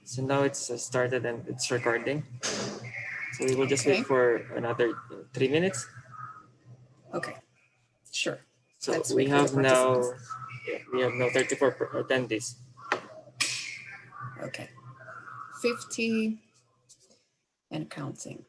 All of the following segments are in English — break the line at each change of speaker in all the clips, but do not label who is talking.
So now it's started and it's recording. So we will just wait for another 3 minutes.
Okay, sure.
So we have now 34 attendees.
Okay, 50 and counting.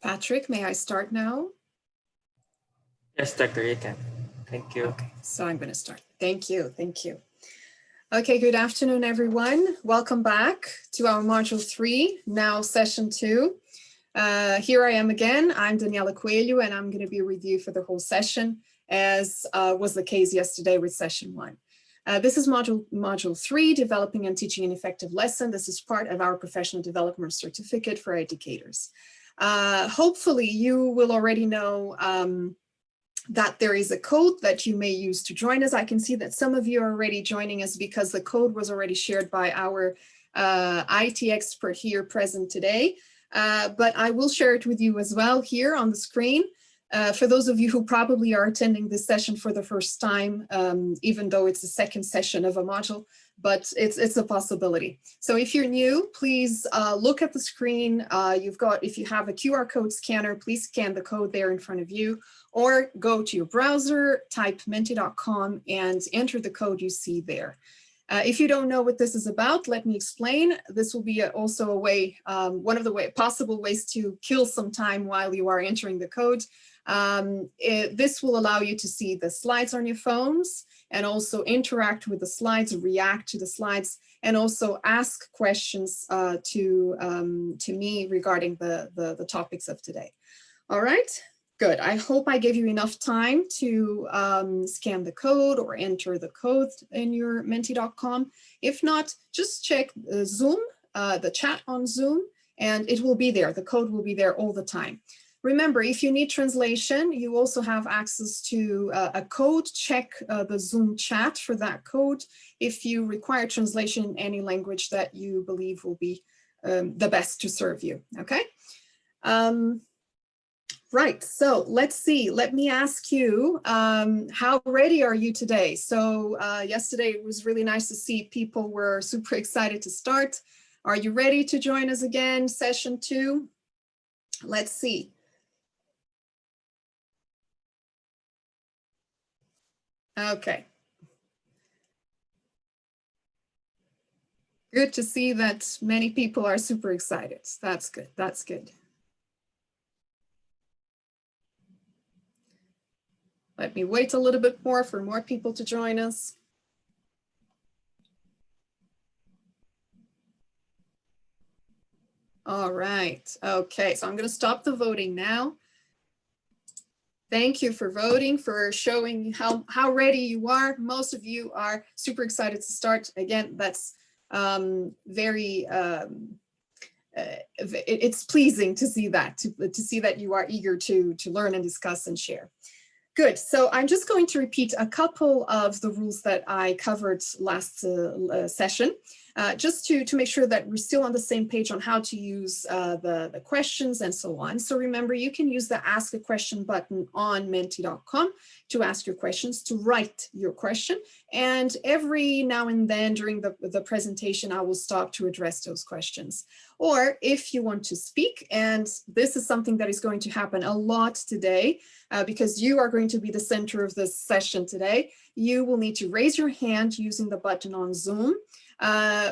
Patrick, may I start now?
Yes, Dr. You can. Thank you.
Okay, so I'm going to start. Thank you. Thank you. Okay, good afternoon, everyone. Welcome back to our module 3, now session 2. Here I am again. I'm Daniela Coelho, and I'm going to be with you for the whole session, as was the case yesterday with session 1. This is module 3, developing and teaching an effective lesson. This is part of our professional development certificate for educators. Hopefully you will already know that there is a code that you may use to join us. I can see that some of you are already joining us because the code was already shared by our IT expert here present today. But I will share it with you as well here on the screen. For those of you who probably are attending this session for the first time, even though it's the second session of a module, but it's a possibility. So if you're new, please look at the screen. If you have a QR code scanner, please scan the code there in front of you, or go to your browser, type menti.com and enter the code you see there. If you don't know what this is about, let me explain. This will be also a way, one of the possible ways to kill some time while you are entering the code. This will allow you to see the slides on your phones and also interact with the slides, react to the slides, and also ask questions to me regarding the topics of today. All right, good. I hope I gave you enough time to scan the code or enter the code in your menti.com. If not, just check Zoom, the chat on Zoom, and it will be there. The code will be there all the time. Remember, if you need translation, you also have access to a code. Check the Zoom chat for that code if you require translation in any language that you believe will be the best to serve you, okay? Right, so let's see. Let me ask you, how ready are you today? So yesterday it was really nice to see people were super excited to start. Are you ready to join us again, session 2? Let's see. Okay. Good to see that many people are super excited. That's good. That's good. Let me wait a little bit more for more people to join us. All right. Okay, so I'm going to stop the voting now. Thank you for voting, for showing how ready you are. Most of you are super excited to start. Again, that's it's pleasing to see that, to see that you are eager to learn and discuss and share. Good, so I'm just going to repeat a couple of the rules that I covered last session, just to make sure that we're still on the same page on how to use the questions and so on. So remember, you can use the Ask a Question button on menti.com to ask your questions, to write your question. And every now and then during the presentation, I will stop to address those questions. Or if you want to speak, and this is something that is going to happen a lot today, because you are going to be the center of this session today, you will need to raise your hand using the button on Zoom.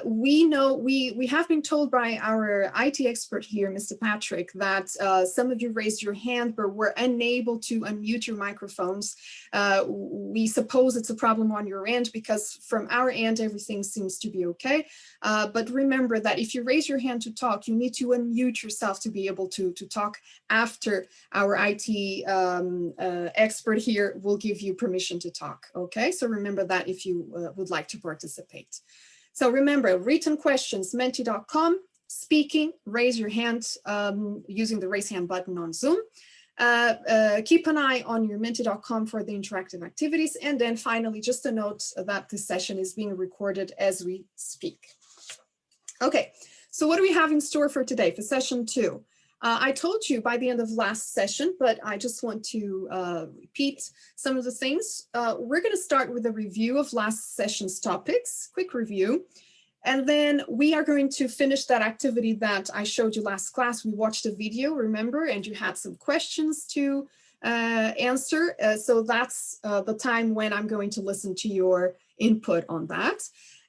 We know, we have been told by our IT expert here, Mr. Patrick, that some of you raised your hand but were unable to unmute your microphones. We suppose it's a problem on your end, because from our end, everything seems to be okay. But remember that if you raise your hand to talk, you need to unmute yourself to be able to talk after our IT expert here will give you permission to talk. Okay, so remember that if you would like to participate. So remember, written questions, menti.com, speaking, raise your hand using the raise hand button on Zoom. Keep an eye on your menti.com for the interactive activities. And then finally, just a note that this session is being recorded as we speak. Okay, so what do we have in store for today, for session 2? I told you by the end of last session, but I just want to repeat some of the things. We're going to start with a review of last session's topics, quick review. And then we are going to finish that activity that I showed you last class. We watched a video, remember, and you had some questions to answer. So that's the time when I'm going to listen to your input on that.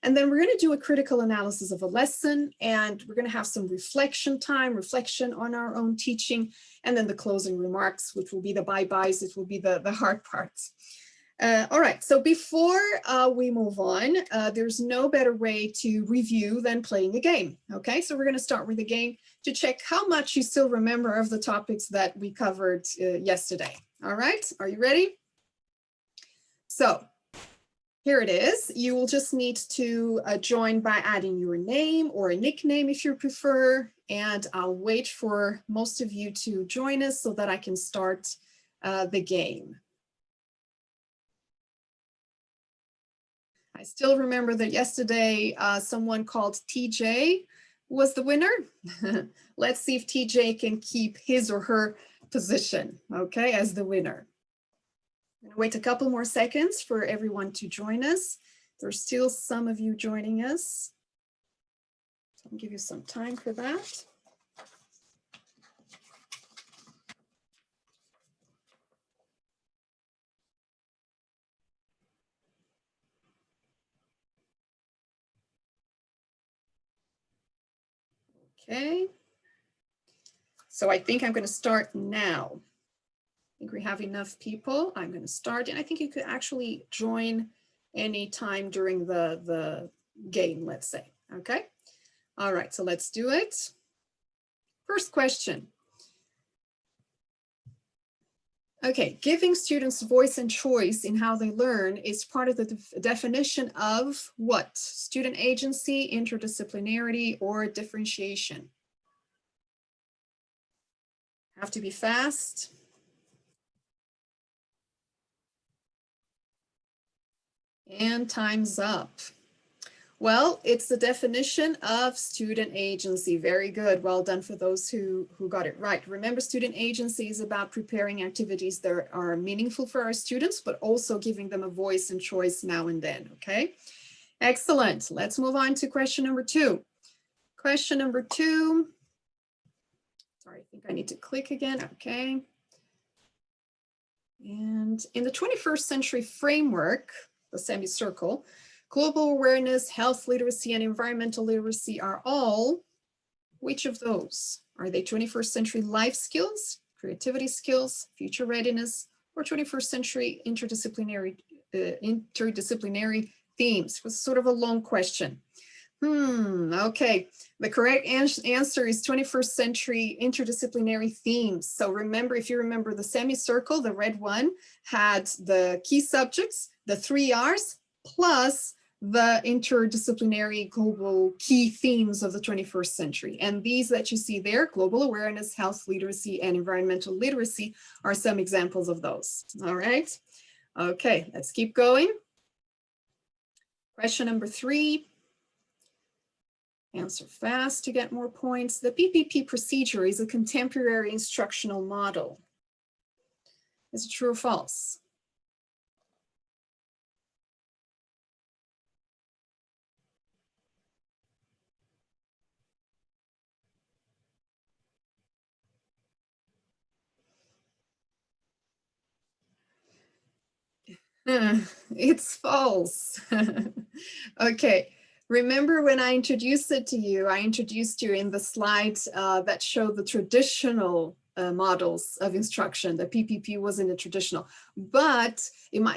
And then we're going to do a critical analysis of a lesson, and we're going to have some reflection time, reflection on our own teaching, and then the closing remarks, which will be the bye-byes. It will be the hard parts. All right, so before we move on, there's no better way to review than playing a game. Okay, so we're going to start with a game to check how much you still remember of the topics that we covered yesterday. All right, are you ready? So here it is. You will just need to join by adding your name or a nickname if you prefer. And I'll wait for most of you to join us so that I can start the game. I still remember that yesterday someone called TJ was the winner. Let's see if TJ can keep his or her position, okay, as the winner. I'm going to wait a couple more seconds for everyone to join us. There's still some of you joining us. So I'll give you some time for that. Okay. So I think I'm going to start now. I think we have enough people. I'm going to start, and I think you could actually join any time during the game, let's say. Okay. All right, so let's do it. First question. Okay, giving students voice and choice in how they learn is part of the definition of what? Student agency, interdisciplinarity, or differentiation? Have to be fast. And time's up. Well, it's the definition of student agency. Very good. Well done for those who got it right. Remember, student agency is about preparing activities that are meaningful for our students, but also giving them a voice and choice now and then. Okay, excellent. Let's move on to question number 2. Question number 2. Sorry, I think I need to click again. Okay. And in the 21st century framework, the semicircle, Global awareness, health literacy, and environmental literacy are all, which of those? Are they 21st century life skills, creativity skills, future readiness, or 21st century interdisciplinary themes? It was sort of a long question. Okay, the correct answer is 21st century interdisciplinary themes. So remember, if you remember the semicircle, the red one had the key subjects, the 3 R's, plus the interdisciplinary global key themes of the 21st century. And these that you see there, global awareness, health literacy, and environmental literacy, are some examples of those. All right. Okay, let's keep going. Question number 3. Answer fast to get more points. The PPP procedure is a contemporary instructional model. Is it true or false? It's false. Okay. Remember when I introduced it to you, I introduced you in the slides that show the traditional models of instruction. The PPP wasn't a traditional, but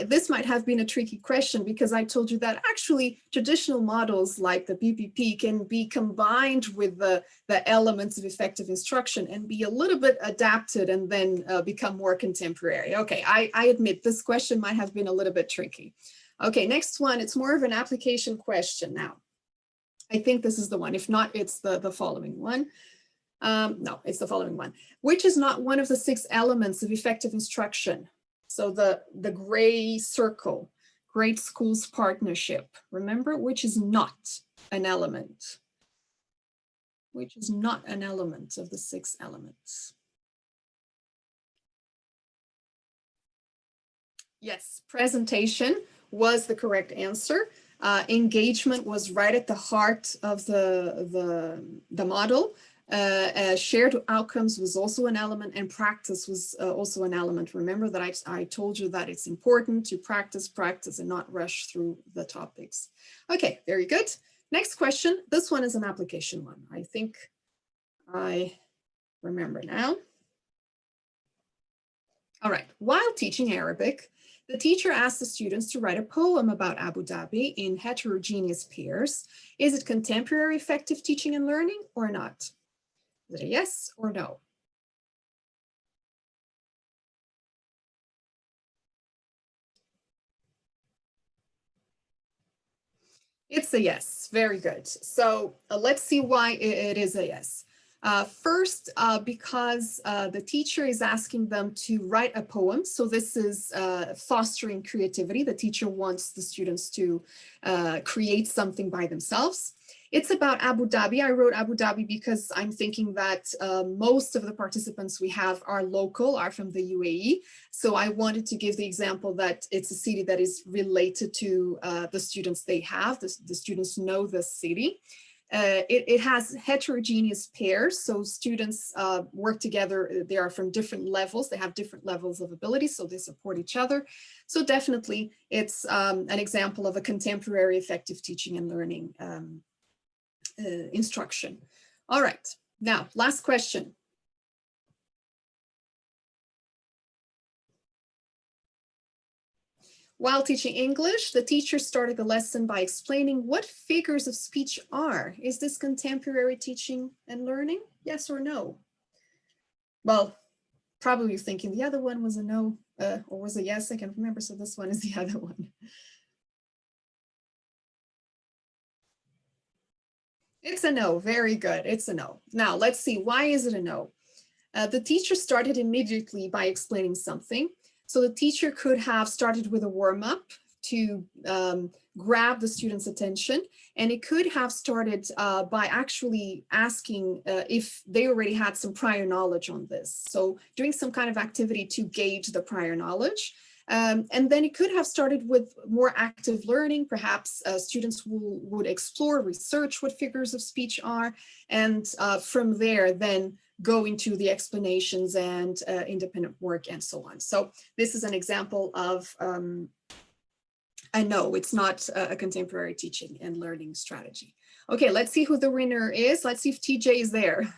this might have been a tricky question because I told you that actually traditional models like the PPP can be combined with the elements of effective instruction and be a little bit adapted and then become more contemporary. Okay, I admit this question might have been a little bit tricky. Okay, next one, it's more of an application question now. I think this is the one. If not, it's the following one. No, it's the following one. Which is not one of the 6 elements of effective instruction? So the gray circle, great schools partnership. Remember, which is not an element? Which is not an element of the 6 elements? Yes, presentation was the correct answer. Engagement was right at the heart of the model. Shared outcomes was also an element, and practice was also an element. Remember that I told you that it's important to practice and not rush through the topics. Okay, very good. Next question. This one is an application one. I think I remember now. All right, while teaching Arabic, the teacher asked the students to write a poem about Abu Dhabi in heterogeneous pairs. Is it contemporary effective teaching and learning or not? Is it a yes or no? It's a yes. Very good. So let's see why it is a yes. First, because the teacher is asking them to write a poem. So this is fostering creativity. The teacher wants the students to create something by themselves. It's about Abu Dhabi. I wrote Abu Dhabi because I'm thinking that most of the participants we have are local, are from the UAE. So I wanted to give the example that it's a city that is related to the students they have. The students know the city. It has heterogeneous pairs, so students work together. They are from different levels. They have different levels of ability, so they support each other. So definitely, it's an example of a contemporary effective teaching and learning instruction. All right, now last question. While teaching English, the teacher started the lesson by explaining what figures of speech are. Is this contemporary teaching and learning? Yes or no? Well, probably you're thinking the other one was a no or was a yes. I can't remember. So this one is the other one. It's a no. Very good. It's a no. Now let's see. Why is it a no? The teacher started immediately by explaining something. So the teacher could have started with a warm-up to grab the students' attention, and it could have started by actually asking if they already had some prior knowledge on this. So doing some kind of activity to gauge the prior knowledge. And then it could have started with more active learning. Perhaps students would explore, research what figures of speech are, and from there then go into the explanations and independent work and so on. So this is an example of No, it's not a contemporary teaching and learning strategy. Okay, let's see who the winner is. Let's see if TJ is there.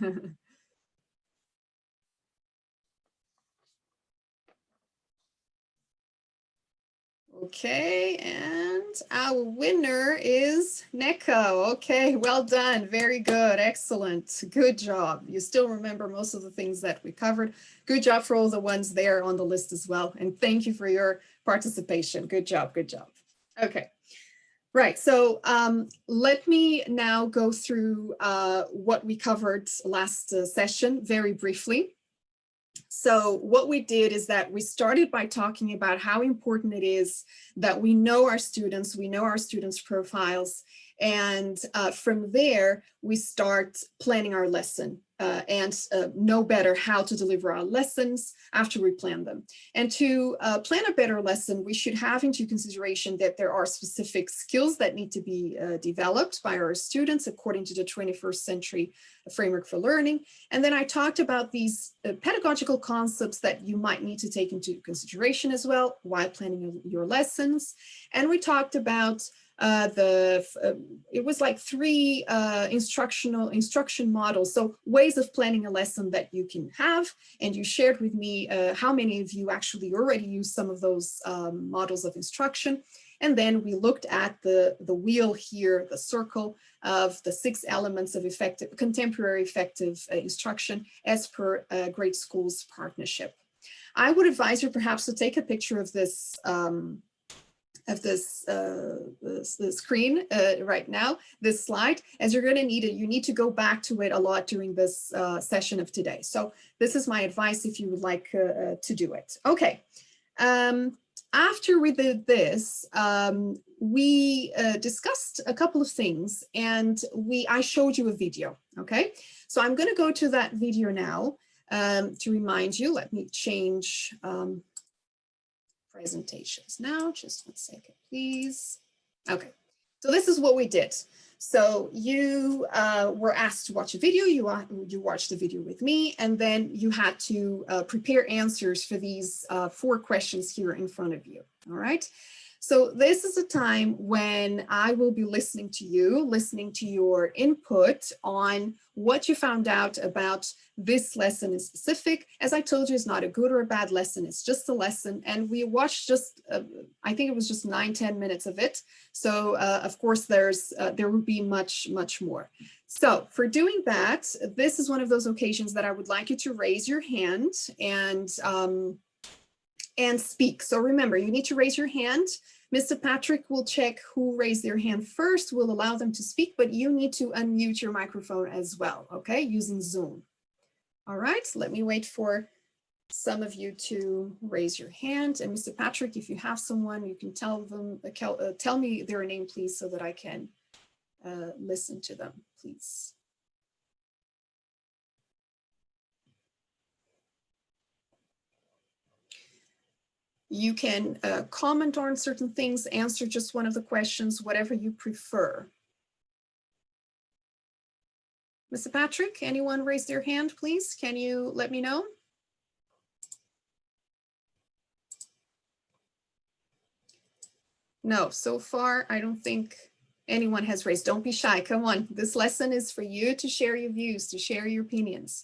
Okay, and our winner is Neko. Okay, well done. Very good. Excellent. Good job. You still remember most of the things that we covered. Good job for all the ones there on the list as well. And thank you for your participation. Good job. Good job. Okay. Right, so let me now go through what we covered last session very briefly. So what we did is that we started by talking about how important it is that we know our students profiles, and from there we start planning our lesson and know better how to deliver our lessons after we plan them. And to plan a better lesson, we should have into consideration that there are specific skills that need to be developed by our students according to the 21st century framework for learning. And then I talked about these pedagogical concepts that you might need to take into consideration as well while planning your lessons. And we talked about it was like 3 instruction models, so ways of planning a lesson that you can have, and you shared with me how many of you actually already use some of those models of instruction. And then we looked at the wheel here, the circle of the 6 elements of contemporary effective instruction as per Great Schools Partnership. I would advise you perhaps to take a picture of this the screen right now, this slide, as you're going to need it. You need to go back to it a lot during this session of today. So this is my advice if you would like to do it. Okay. After we did this, we discussed a couple of things, and I showed you a video. Okay. So I'm going to go to that video now to remind you. Let me change presentations now, just 1 second, please. Okay, so this is what we did. So you were asked to watch a video, you watched the video with me, and then you had to prepare answers for these 4 questions here in front of you, all right? So this is a time when I will be listening to you, listening to your input on what you found out about this lesson in specific. As I told you, it's not a good or a bad lesson, it's just a lesson. And we watched just, I think it was just 9-10 minutes of it. So of course there will be much more. So for doing that, this is one of those occasions that I would like you to raise your hand and speak. So remember, you need to raise your hand. Mr. Patrick will check who raised their hand first, will allow them to speak, but you need to unmute your microphone as well, okay, using Zoom. All right, let me wait for some of you to raise your hand. And Mr. Patrick, if you have someone, you can tell them, tell me their name, please, so that I can listen to them, please. You can comment on certain things, answer just one of the questions, whatever you prefer. Mr. Patrick, anyone raise their hand, please? Can you let me know? No, so far, I don't think anyone has raised. Don't be shy, come on. This lesson is for you to share your views, to share your opinions.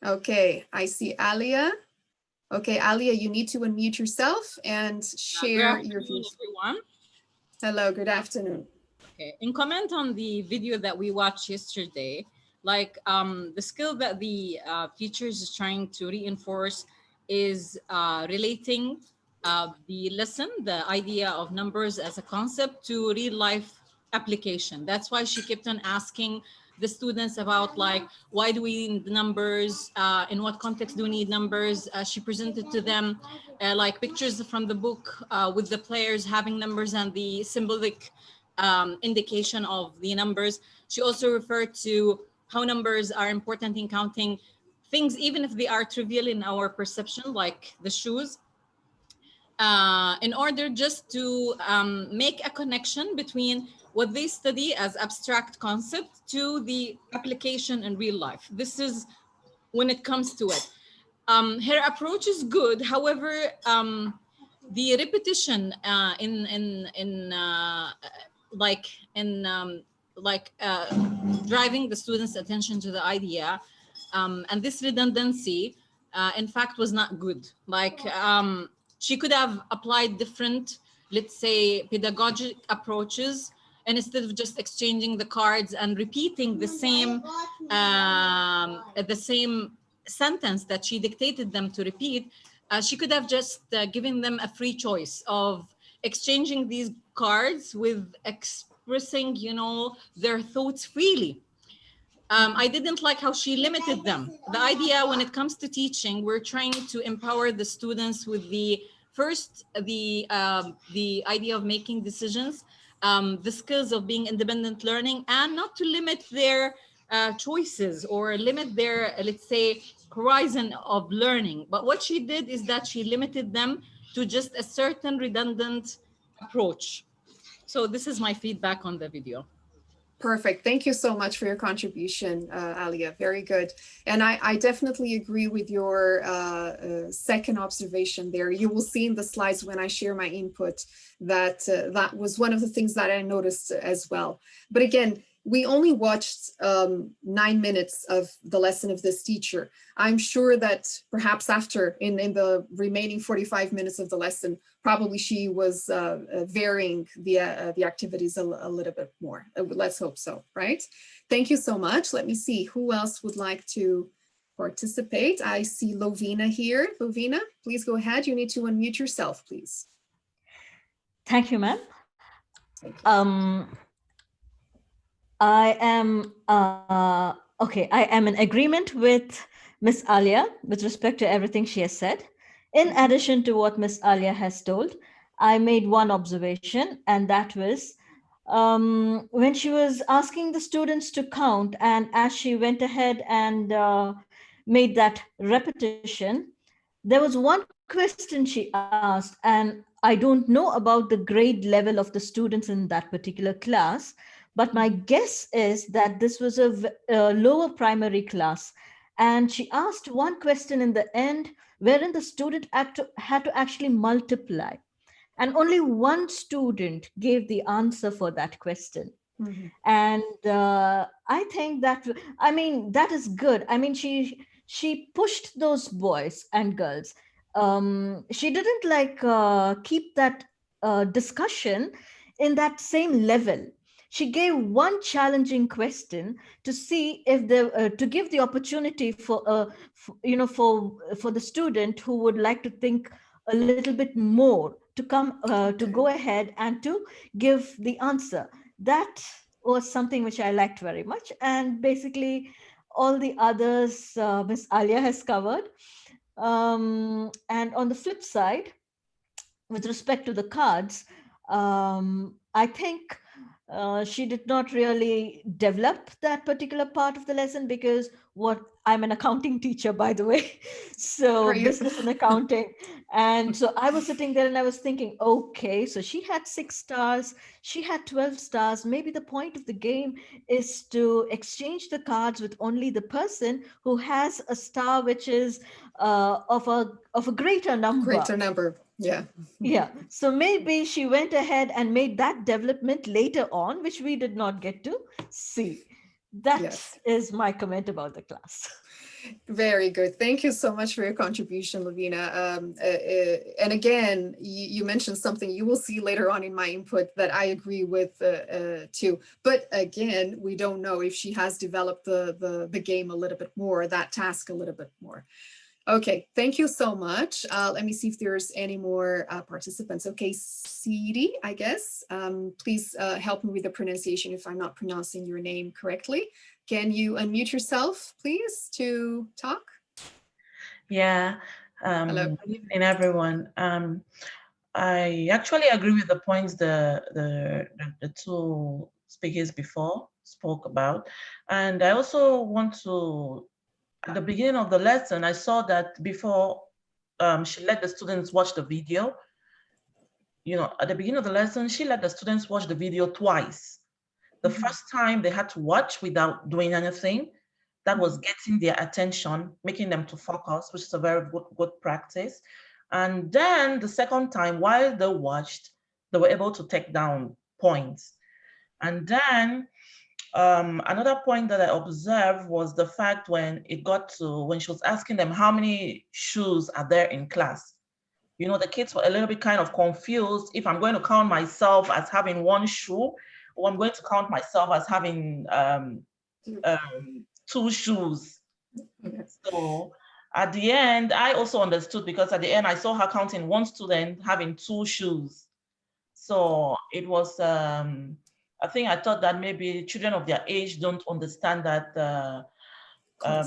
Okay, I see Alia. Okay, Alia, you need to unmute yourself and share your views.
Everyone.
Hello, good afternoon.
Okay, in comment on the video that we watched yesterday, like the skill that the teachers is trying to reinforce is relating the lesson, the idea of numbers as a concept to real life application. That's why she kept on asking the students about like, why do we need numbers? In what context do we need numbers? She presented to them like pictures from the book with the players having numbers and the symbolic indication of the numbers. She also referred to how numbers are important in counting things, even if they are trivial in our perception, like the shoes, in order just to make a connection between what they study as abstract concept to the application in real life. This is when it comes to it. her approach is good. However, the repetition like in driving the students' attention to the idea, and this redundancy, in fact, was not good. Like she could have applied different, let's say, pedagogic approaches, and instead of just exchanging the cards and repeating the same sentence that she dictated them to repeat, she could have just given them a free choice of exchanging these cards with expressing, their thoughts freely. I didn't like how she limited them. The idea when it comes to teaching, we're trying to empower the students with the idea of making decisions, the skills of being independent learning, and not to limit their choices or limit their, let's say, horizon of learning. But what she did is that she limited them to just a certain redundant approach. So this is my feedback on the video.
Perfect. Thank you so much for your contribution, Alia. Very good. And I definitely agree with your second observation there. You will see in the slides when I share my input that that was one of the things that I noticed as well. But again, we only watched 9 minutes of the lesson of this teacher. I'm sure that perhaps after, in the remaining 45 minutes of the lesson, probably she was varying the activities a little bit more. Let's hope so, right? Thank you so much. Let me see who else would like to participate. I see Lovina here. Lovina, please go ahead. You need to unmute yourself, please.
Thank you, ma'am. I am I am in agreement with Miss Alia with respect to everything she has said. In addition to what Miss Alia has told, I made one observation, and that was when she was asking the students to count, and as she went ahead and made that repetition, there was one question she asked, and I don't know about the grade level of the students in that particular class, but my guess is that this was a lower primary class. And she asked one question in the end, wherein the student had to actually multiply. And only one student gave the answer for that question. Mm-hmm. And I think that, that is good. She pushed those boys and girls. She didn't keep that discussion in that same level. She gave one challenging question to see if to give the opportunity for the student who would like to think a little bit more to come to go ahead and to give the answer. That was something which I liked very much, and basically all the others Miss Alia has covered. And on the flip side, with respect to the cards, I think she did not really develop that particular part of the lesson, because I'm an accounting teacher, by the way, so business and accounting. And so I was sitting there and I was thinking, okay, so she had 6 stars, she had 12 stars. Maybe the point of the game is to exchange the cards with only the person who has a star which is of a greater number.
Yeah.
Yeah. So maybe she went ahead and made that development later on, which we did not get to see. That is my comment about the class.
Very good. Thank you so much for your contribution, Lavina. And again, you mentioned something you will see later on in my input that I agree with too. But again, we don't know if she has developed the game a little bit more, that task a little bit more. Okay, thank you so much. Let me see if there's any more participants. Okay, Siri, I guess. Please help me with the pronunciation if I'm not pronouncing your name correctly. Can you unmute yourself, please, to talk?
Yeah.
Hello.
Good evening, everyone. I actually agree with the points the 2 speakers before spoke about. And I also want to, at the beginning of the lesson, I saw that before she let the students watch the video, at the beginning of the lesson, she let the students watch the video twice. The first time they had to watch without doing anything. that was getting their attention, making them to focus, which is a very good practice. And then the second time, while they watched, they were able to take down points. And then another point that I observed was the fact when it got to, when she was asking them how many shoes are there in class. You know, the kids were a little bit kind of confused if I'm going to count myself as having one shoe, or I'm going to count myself as having 2 shoes.
Okay.
So at the end, I also understood, because at the end I saw her counting one student having 2 shoes. So it was, I think I thought that maybe children of their age don't understand that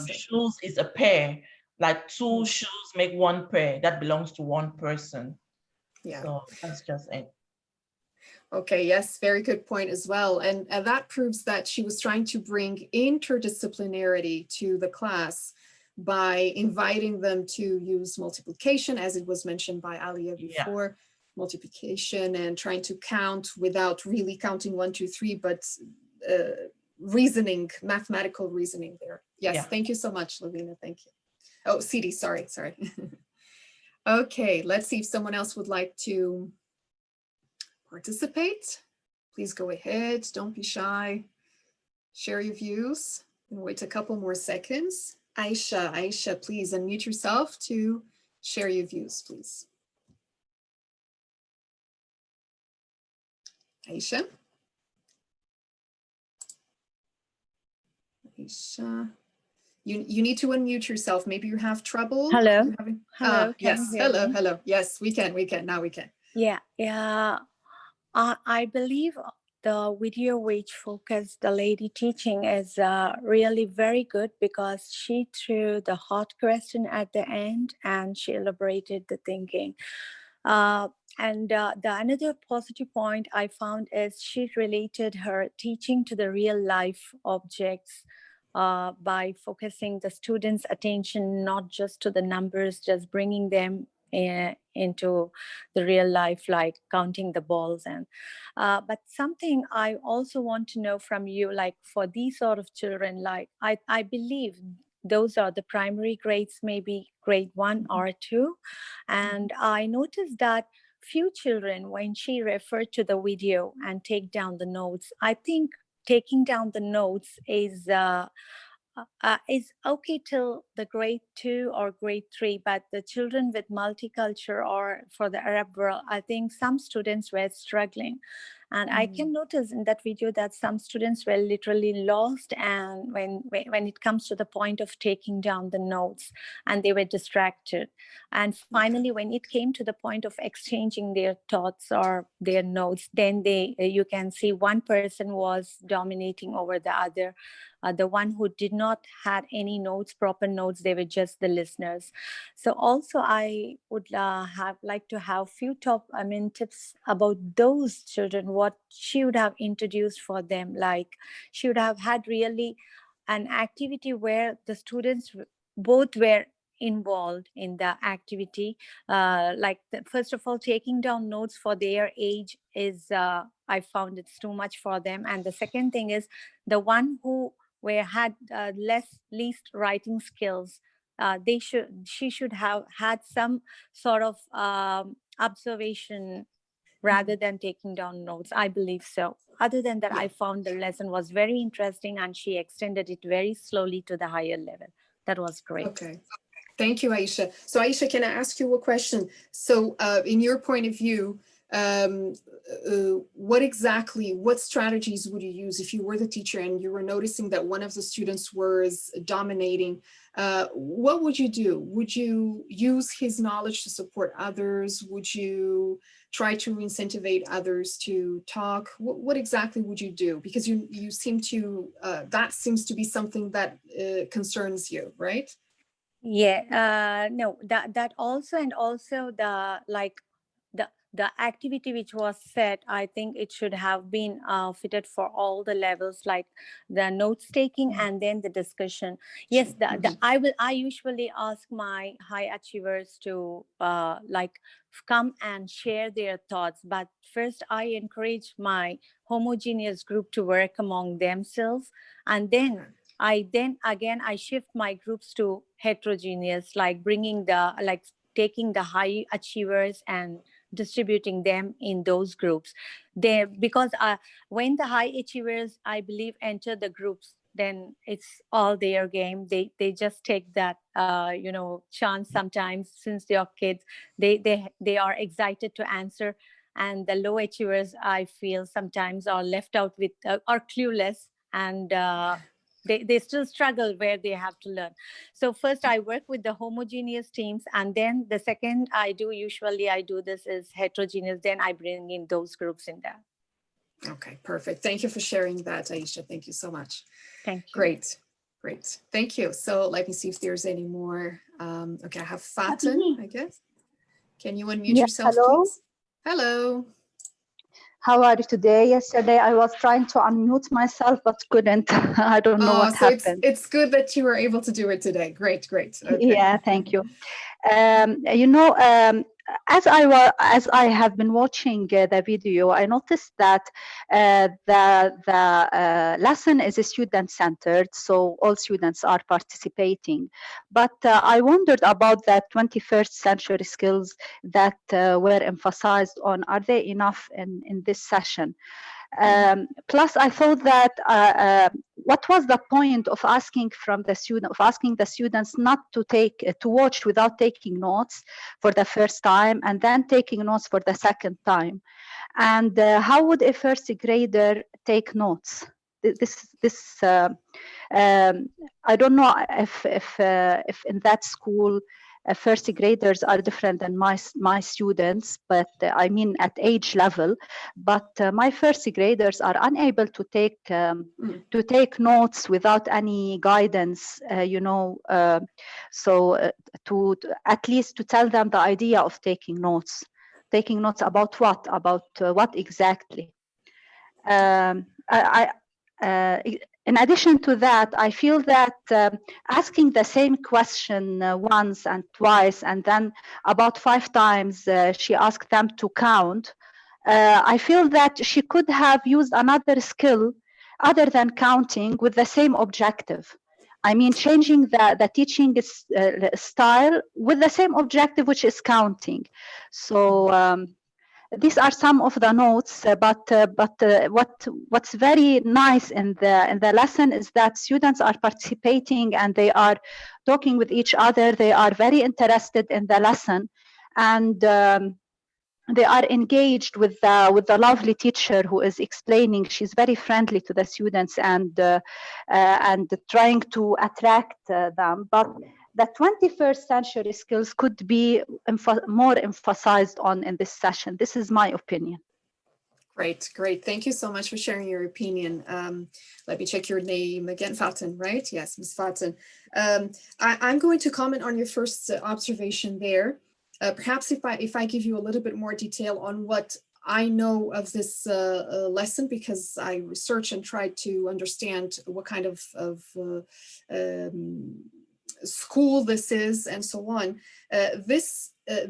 shoes is a pair, like 2 shoes make 1 pair that belongs to 1 person.
Yeah.
So that's just it.
Okay, yes, very good point as well. And that proves that she was trying to bring interdisciplinarity to the class by inviting them to use multiplication, as it was mentioned by Alia before, multiplication, and trying to count without really counting 1, 2, 3, but reasoning, mathematical reasoning there. Yes, thank you so much, Lavina, thank you. Oh, CD, sorry. Okay, let's see if someone else would like to participate. Please go ahead, don't be shy. Share your views and wait a couple more seconds. Aisha, please unmute yourself to share your views, please. Aisha, you need to unmute yourself. Maybe you have trouble.
Hello. Hello.
Yes. Hello. Yes, we can. Now we can.
Yeah. I believe the video which focused the lady teaching is really very good, because she threw the hot question at the end and she elaborated the thinking. And the another positive point I found is she related her teaching to the real life objects by focusing the students' attention not just to the numbers, just bringing them into the real life, like counting the balls. And but something I also want to know from you, like for these sort of children, like I believe those are the primary grades, maybe grade 1 or 2. And I noticed that few children, when she referred to the video and take down the notes, I think taking down the notes is okay till the grade 2 or grade 3, but the children with multicultural or for the Arab world, I think some students were struggling. And I can notice in that video that some students were literally lost, and when it comes to the point of taking down the notes, and they were distracted. And finally, when it came to the point of exchanging their thoughts or their notes, then you can see one person was dominating over the other. The one who did not had any notes, proper notes, they were just the listeners. So also I would like to have few tips about those children, what she would have introduced for them. Like she would have had really an activity where the students both were involved in the activity. First of all, taking down notes for their age is, I found it's too much for them. And the second thing is the one who had least writing skills, she should have had some sort of observation rather than taking down notes. I believe so. Other than that, I found the lesson was very interesting, and she extended it very slowly to the higher level. That was great.
Okay. Thank you, Aisha. So Aisha, can I ask you a question? So in your point of view, what strategies would you use if you were the teacher and you were noticing that one of the students was dominating? What would you do? Would you use his knowledge to support others? Would you try to incentivize others to talk? What exactly would you do? Because you seem to, that seems to be something that concerns you, right?
Yeah, no, that also, and also the activity which was set, I think it should have been fitted for all the levels, like the notes taking and then the discussion. Yes, I usually ask my high achievers to come and share their thoughts, but first I encourage my homogeneous group to work among themselves, and then I then again I shift my groups to heterogeneous, like taking the high achievers and distributing them in those groups. Because when the high achievers, I believe, enter the groups, then it's all their game. They just take that chance sometimes, since they are kids. They are excited to answer, and the low achievers, I feel, sometimes are left out with are clueless, and they still struggle where they have to learn. So first I work with the homogeneous teams, and then the second I do this is heterogeneous, then I bring in those groups in there.
Okay, perfect. Thank you for sharing that, Aisha. Thank you so much.
Thank you.
Great. Thank you. So let me see if there's any more. Okay, I have Fatin, I guess. Can you unmute yourself,
hello.
please? Hello.
How are you today? Yesterday I was trying to unmute myself but couldn't. I don't know what
so
happened.
It's good that you were able to do it today. Great. Okay.
Yeah, thank you. As I have been watching the video, I noticed that the lesson is student-centered, so all students are participating. But I wondered about the 21st century skills that were emphasized on. Are they enough in this session? Plus, I thought that what was the point of asking the students not to watch without taking notes for the first time, and then taking notes for the second time? And how would a first grader take notes? I don't know if in that school first graders are different than my students, but I mean at age level. But my first graders are unable to take notes without any guidance, so to at least to tell them the idea of taking notes. Taking notes about what? About what exactly? In addition to that, I feel that asking the same question once and twice, and then about 5 times she asked them to count, I feel that she could have used another skill other than counting with the same objective. I mean, changing the teaching style with the same objective, which is counting. So these are some of the notes, but what's very nice in the lesson is that students are participating and they are talking with each other. They are very interested in the lesson, and they are engaged with the lovely teacher who is explaining. She's very friendly to the students and trying to attract them. But the 21st century skills could be more emphasized on in this session. This is my opinion.
Great. Thank you so much for sharing your opinion. Let me check your name again. Fatin, right? Yes, Ms. Fatin. I'm going to comment on your first observation there. Perhaps if I give you a little bit more detail on what I know of this lesson, because I researched and tried to understand what kind of school this is and so on.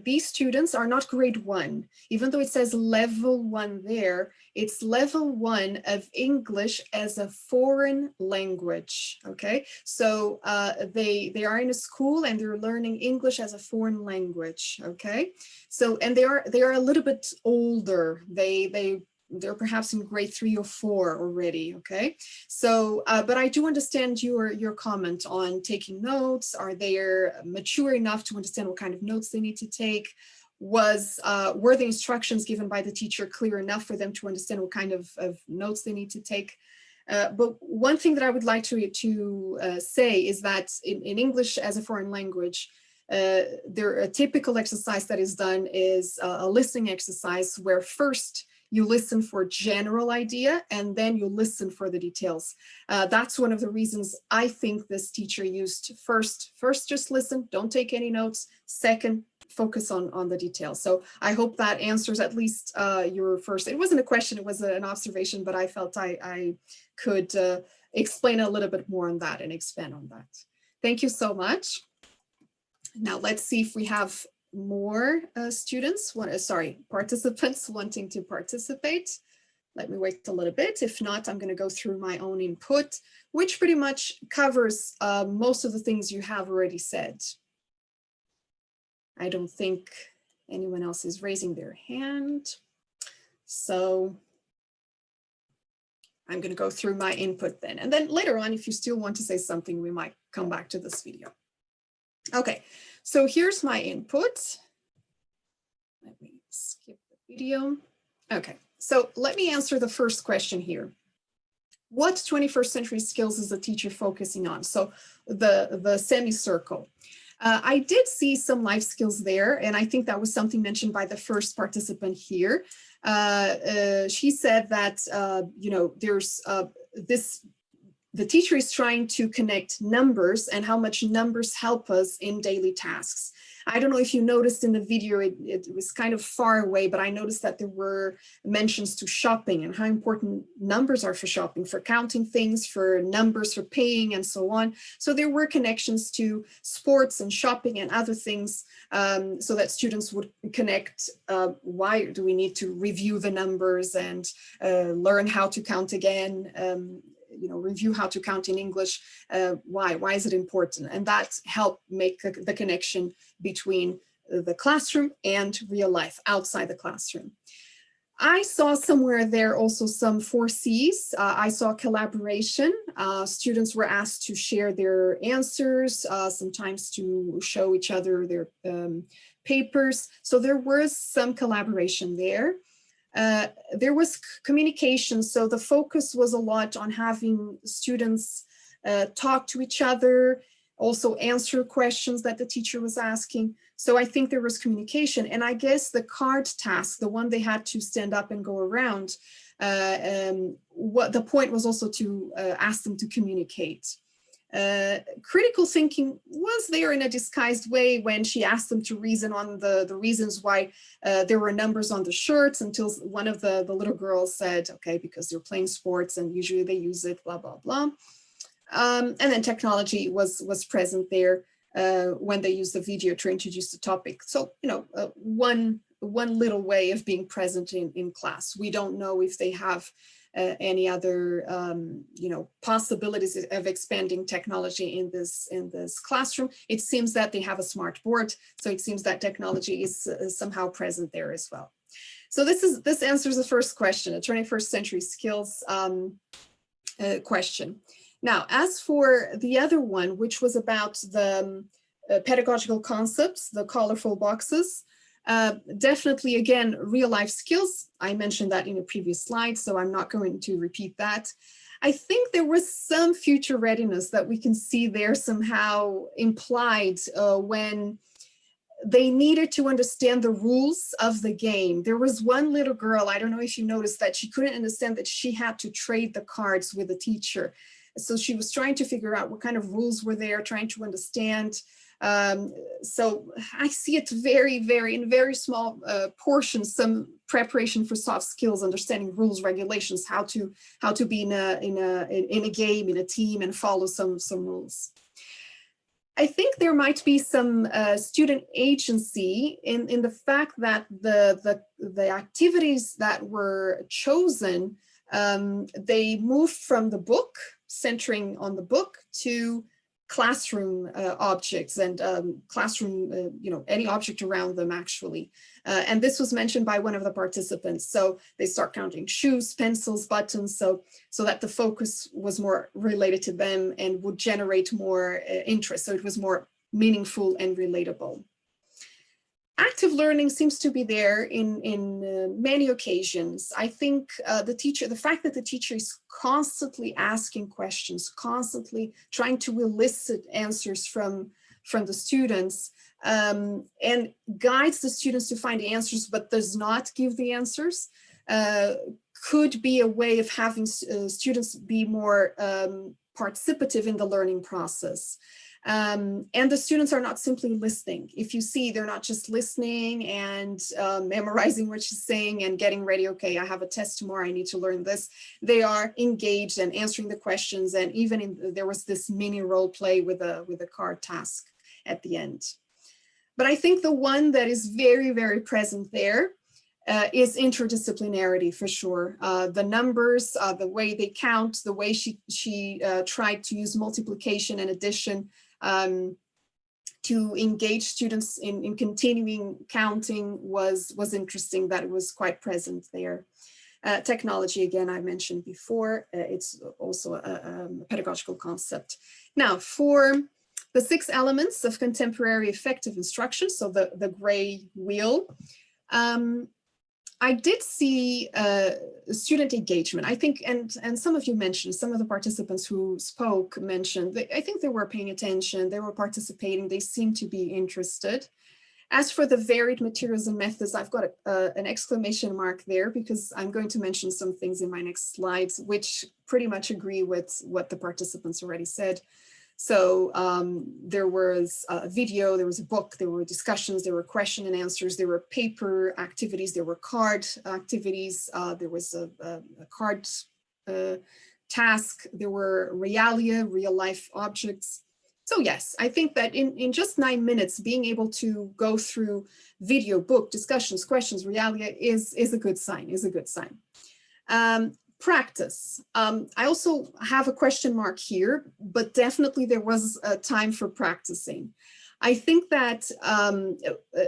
These students are not grade 1, even though it says level 1 there. It's level 1 of English as a foreign language. Okay, so they are in a school and they're learning English as a foreign language. Okay, so and they are a little bit older. They're perhaps in grade 3 or 4 already. Okay, so but I do understand your comment on taking notes. Are they mature enough to understand what kind of notes they need to take? Were the instructions given by the teacher clear enough for them to understand what kind of notes they need to take? But one thing that I would like to say is that in English as a foreign language, a typical exercise that is done is a listening exercise where first you listen for general idea and then you listen for the details. That's one of the reasons I think this teacher used first just listen, don't take any notes. Second, focus on the details. So I hope that answers at least your first. It wasn't a question, it was an observation, but I felt I could explain a little bit more on that and expand on that. Thank you so much. Now let's see if we have more participants wanting to participate. Let me wait a little bit. If not, I'm going to go through my own input, which pretty much covers most of the things you have already said. I don't think anyone else is raising their hand. So I'm going to go through my input then. And then later on, if you still want to say something, we might come back to this video. Okay, so here's my input. Let me skip the video. Okay, so let me answer the first question here. What 21st century skills is the teacher focusing on? So the semicircle. I did see some life skills there, and I think that was something mentioned by the first participant here. She said that, you know, there's the teacher is trying to connect numbers and how much numbers help us in daily tasks. I don't know if you noticed in the video, it was kind of far away, but I noticed that there were mentions to shopping and how important numbers are for shopping, for counting things, for numbers, for paying, and so on. So there were connections to sports and shopping and other things, so that students would connect why do we need to review the numbers and learn how to count again, you know, review how to count in English. Why is it important? And that helped make the connection between the classroom and real life outside the classroom. I saw somewhere there also some 4 C's. I saw collaboration. Students were asked to share their answers, sometimes to show each other their papers. So there was some collaboration there. There was communication, so the focus was a lot on having students talk to each other, also answer questions that the teacher was asking. So I think there was communication, and I guess the card task, the one they had to stand up and go around, what the point was also to ask them to communicate. Critical thinking was there in a disguised way when she asked them to reason on the reasons why there were numbers on the shirts, until one of the little girls said, okay, because they're playing sports and usually they use it, blah, blah, blah. And then technology was present there when they used the video to introduce the topic. So, you know, one little way of being present in class. We don't know if they have any other you know, possibilities of expanding technology in this classroom. It seems that they have a smart board, so it seems that technology is somehow present there as well. So this answers the first question, a 21st century skills question. Now, as for the other one, which was about the pedagogical concepts, the colorful boxes, definitely, again, real life skills. I mentioned that in a previous slide, so I'm not going to repeat that. I think there was some future readiness that we can see there somehow implied when they needed to understand the rules of the game. There was one little girl, I don't know if you noticed, that she couldn't understand that she had to trade the cards with the teacher. So she was trying to figure out what kind of rules were there, trying to understand. So I see it in very small portions, some preparation for soft skills, understanding rules, regulations, how to be in a game, in a team, and follow some rules. I think there might be some student agency in the fact that the activities that were chosen, they moved from the book, centering on the book, to classroom objects and classroom, you know, any object around them actually. And this was mentioned by one of the participants. So they start counting shoes, pencils, buttons, so that the focus was more related to them and would generate more interest. So it was more meaningful and relatable. Active learning seems to be there in many occasions. I think the fact that the teacher is constantly asking questions, constantly trying to elicit answers from the students, and guides the students to find the answers, but does not give the answers, could be a way of having students be more participative in the learning process. And the students are not simply listening. If you see, they're not just listening and memorizing what she's saying and getting ready. Okay, I have a test tomorrow, I need to learn this. They are engaged and answering the questions. And even there was this mini role play with a card task at the end. But I think the one that is very, very present there is interdisciplinarity for sure. The numbers, the way they count, the way she tried to use multiplication and addition to engage students in continuing counting was interesting, that it was quite present there. Technology, again, I mentioned before, it's also a pedagogical concept. Now, for the 6 elements of contemporary effective instruction, so the gray wheel, I did see student engagement. I think, and some of you mentioned, some of the participants who spoke mentioned, I think they were paying attention, they were participating, they seemed to be interested. As for the varied materials and methods, I've got an exclamation mark there because I'm going to mention some things in my next slides, which pretty much agree with what the participants already said. So there was a video, there was a book, there were discussions, there were question and answers, there were paper activities, there were card activities, there was a card task, there were realia, real life objects. So yes, I think that in just 9 minutes, being able to go through video, book, discussions, questions, realia is a good sign, Practice. I also have a question mark here, but definitely there was a time for practicing. I think that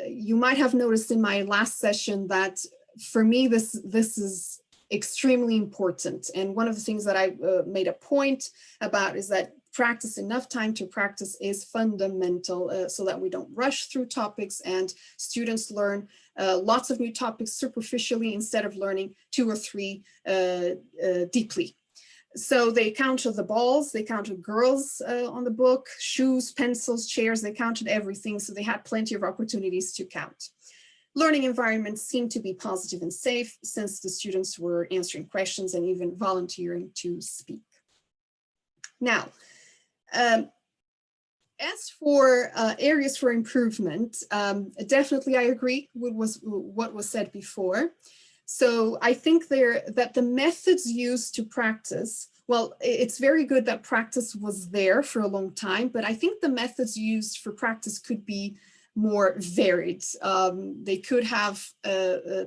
you might have noticed in my last session that for me, this is extremely important. And one of the things that I made a point about is that practice, enough time to practice is fundamental so that we don't rush through topics and students learn lots of new topics superficially instead of learning 2 or 3 deeply. So they counted the balls, they counted girls on the book, shoes, pencils, chairs, they counted everything. So they had plenty of opportunities to count. Learning environments seemed to be positive and safe since the students were answering questions and even volunteering to speak. Now, as for areas for improvement, definitely I agree with what was said before. So I think that the methods used to practice, well, it's very good that practice was there for a long time, but I think the methods used for practice could be more varied. They could have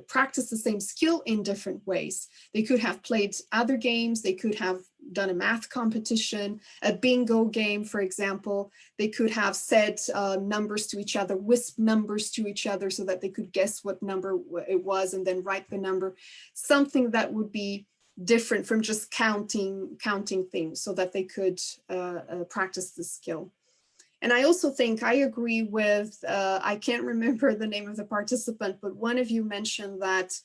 practiced the same skill in different ways. They could have played other games. They could have done a math competition, a bingo game, for example. They could have said numbers to each other, whisp numbers to each other so that they could guess what number it was and then write the number. Something that would be different from just counting things so that they could practice the skill. And I also think I agree with, I can't remember the name of the participant, but one of you mentioned that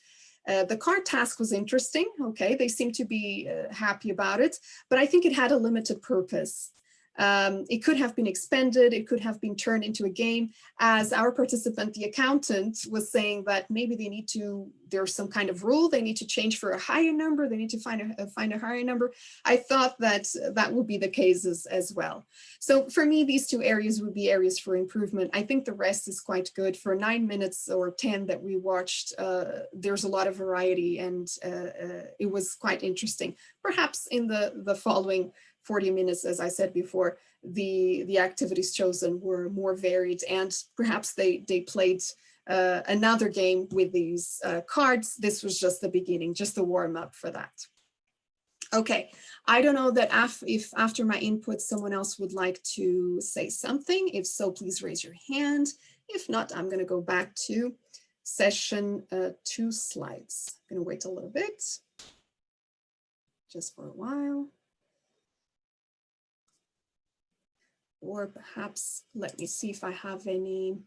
the card task was interesting. Okay, they seem to be happy about it, but I think it had a limited purpose. It could have been expended, it could have been turned into a game. As our participant, the accountant, was saying that maybe they need to, there's some kind of rule, they need to change for a higher number, they need to find a higher number. I thought that that would be the case as well. So for me, these 2 areas would be areas for improvement. I think the rest is quite good. For 9 minutes or 10 that we watched, there's a lot of variety and it was quite interesting. Perhaps in the following 40 minutes, as I said before, the activities chosen were more varied and perhaps they played another game with these cards. This was just the beginning, just the warm up for that. Okay, I don't know that if after my input, someone else would like to say something. If so, please raise your hand. If not, I'm gonna go back to session 2 slides. I'm gonna wait a little bit, just for a while. Or perhaps, let me see if I have any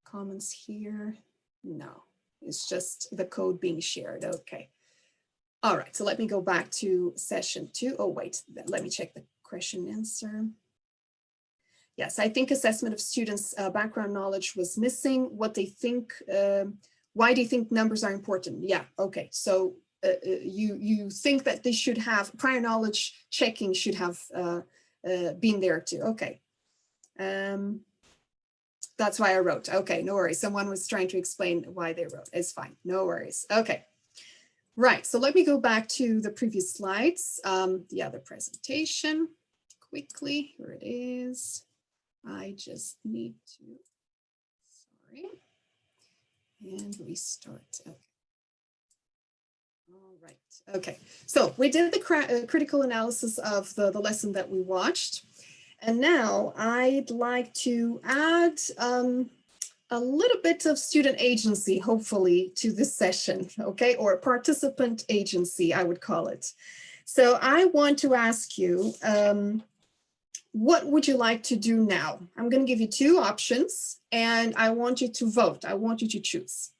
comments here. No, it's just the code being shared. Okay. All right, so let me go back to session 2. Oh, wait, let me check the question answer. Yes, I think assessment of students' background knowledge was missing. What they think, why do you think numbers are important? Yeah, okay, so you think that they should have, prior knowledge checking should have been there too, okay. That's why I wrote, okay, no worries. Someone was trying to explain why they wrote, it's fine, no worries, okay. Right, so let me go back to the previous slides, the other presentation, quickly, here it is. I just need to, sorry. And restart. Okay. All right. Okay. So we did the critical analysis of the lesson that we watched. And now I'd like to add a little bit of student agency, hopefully, to this session, okay? Or participant agency, I would call it. So I want to ask you, what would you like to do now? I'm going to give you two options and I want you to vote. I want you to choose.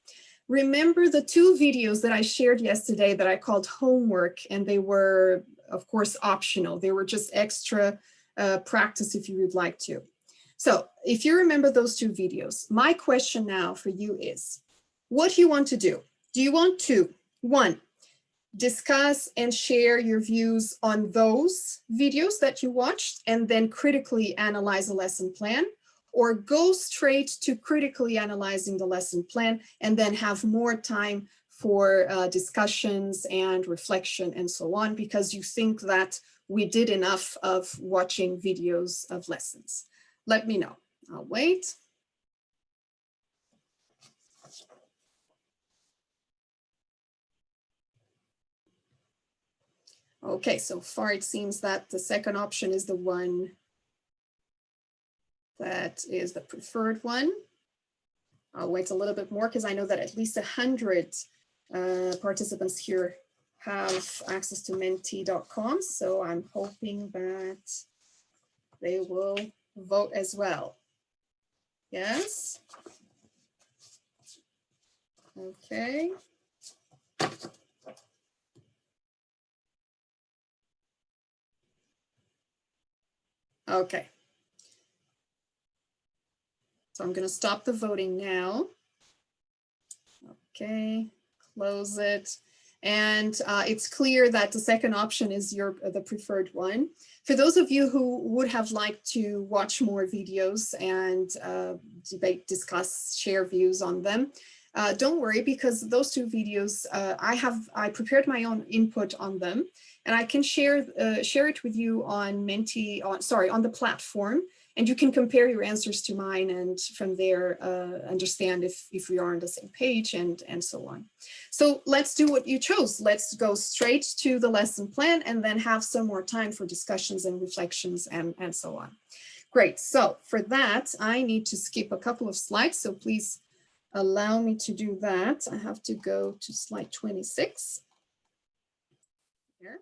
Remember the two videos that I shared yesterday that I called homework, and they were, of course, optional. They were just extra practice if you would like to. So if you remember those two videos, my question now for you is, what do you want to do? Do you want to, one, discuss and share your views on those videos that you watched and then critically analyze a lesson plan, or go straight to critically analyzing the lesson plan and then have more time for discussions and reflection and so on, because you think that we did enough of watching videos of lessons? Let me know. I'll wait. Okay, so far it seems that the second option is the one that is the preferred one. I'll wait a little bit more because I know that at least 100 participants here have access to menti.com. So I'm hoping that they will vote as well. Yes. Okay. Okay. So I'm going to stop the voting now. Okay, close it. And it's clear that the second option is the preferred one. For those of you who would have liked to watch more videos and debate, discuss, share views on them, don't worry, because those two videos, I prepared my own input on them, and I can share it with you on Menti, on the platform, and you can compare your answers to mine, and from there understand if we are on the same page and so on. So let's do what you chose. Let's go straight to the lesson plan and then have some more time for discussions and reflections and so on. Great. So for that, I need to skip a couple of slides. So please allow me to do that. I have to go to slide 26. Here.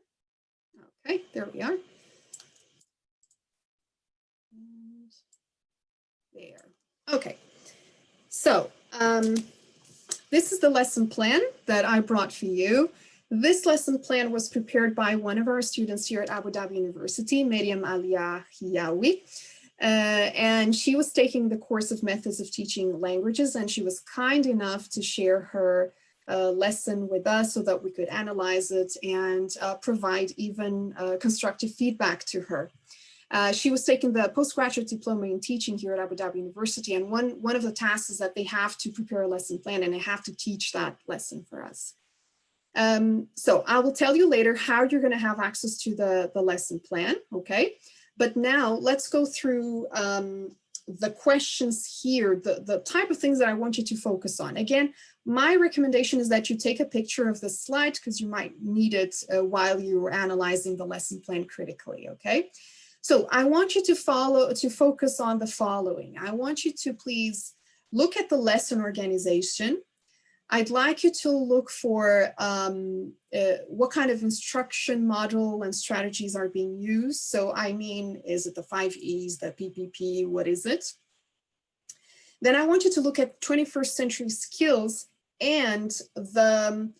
Okay, there we are. And there. Okay. So this is the lesson plan that I brought for you. This lesson plan was prepared by one of our students here at Abu Dhabi University, Miriam Alia Hiyawi. And she was taking the course of methods of teaching languages, and she was kind enough to share her lesson with us so that we could analyze it and provide even constructive feedback to her. She was taking the postgraduate diploma in teaching here at Abu Dhabi University, and one of the tasks is that they have to prepare a lesson plan and they have to teach that lesson for us. So I will tell you later how you're going to have access to the lesson plan, okay? But now let's go through the questions here, the type of things that I want you to focus on. Again, my recommendation is that you take a picture of the slide because you might need it while you're analyzing the lesson plan critically, okay? So I want you to focus on the following. I want you to please look at the lesson organization. I'd like you to look for what kind of instruction model and strategies are being used. So I mean, is it the 5 E's, the PPP, what is it? Then I want you to look at 21st century skills and the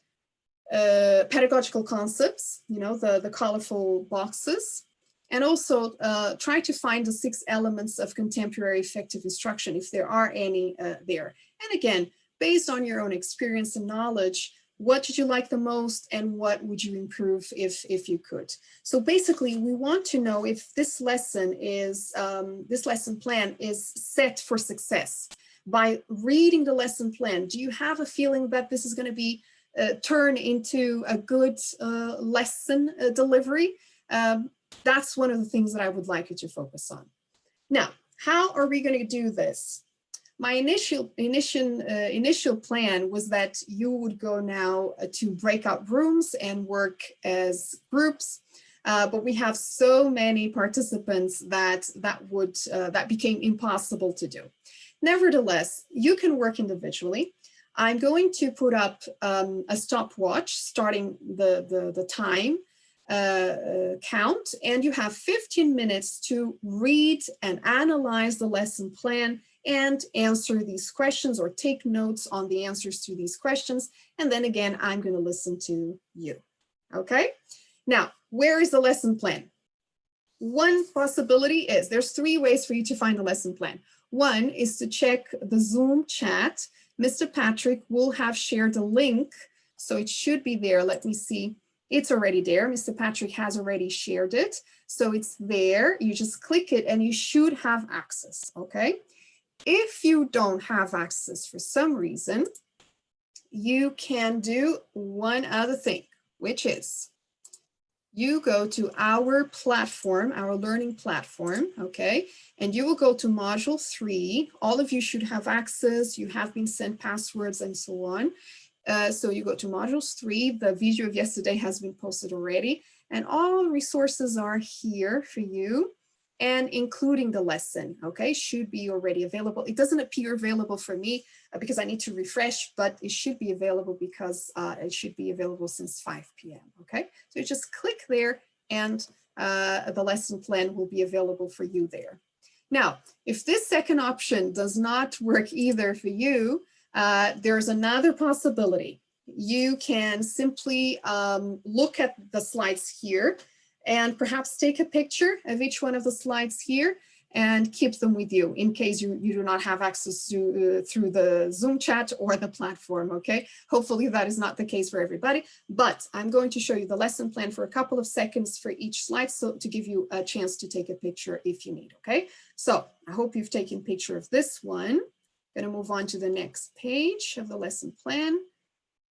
pedagogical concepts, you know, the colorful boxes. And also try to find the 6 elements of contemporary effective instruction, if there are any there. And again, based on your own experience and knowledge, what did you like the most and what would you improve if you could? So basically, we want to know if this lesson plan is set for success. By reading the lesson plan, do you have a feeling that this is going to be turned into a good lesson delivery? That's one of the things that I would like you to focus on. Now, how are we going to do this? My initial plan was that you would go now to breakout rooms and work as groups, but we have so many participants that that became impossible to do. Nevertheless, you can work individually. I'm going to put up a stopwatch starting the time count, and you have 15 minutes to read and analyze the lesson plan and answer these questions or take notes on the answers to these questions. And then again, I'm going to listen to you. Okay. Now, where is the lesson plan? One possibility is there's 3 ways for you to find the lesson plan. One is to check the Zoom chat. Mr. Patrick will have shared a link, so it should be there. Let me see. It's already there. Mr. Patrick has already shared it. So it's there. You just click it and you should have access. Okay. If you don't have access for some reason, you can do one other thing, which is you go to our platform, our learning platform, okay? And you will go to module 3. All of you should have access. You have been sent passwords and so on. So you go to modules 3. The video of yesterday has been posted already. And all resources are here for you, and including the lesson, okay, should be already available. It doesn't appear available for me because I need to refresh, but it should be available because it should be available since 5 p.m. Okay, so you just click there and the lesson plan will be available for you there. Now, if this second option does not work either for you, there's another possibility. You can simply look at the slides here and perhaps take a picture of each one of the slides here and keep them with you in case you do not have access to through the Zoom chat or the platform, okay? Hopefully that is not the case for everybody, but I'm going to show you the lesson plan for a couple of seconds for each slide, so to give you a chance to take a picture if you need, okay? So I hope you've taken a picture of this one. I'm gonna move on to the next page of the lesson plan.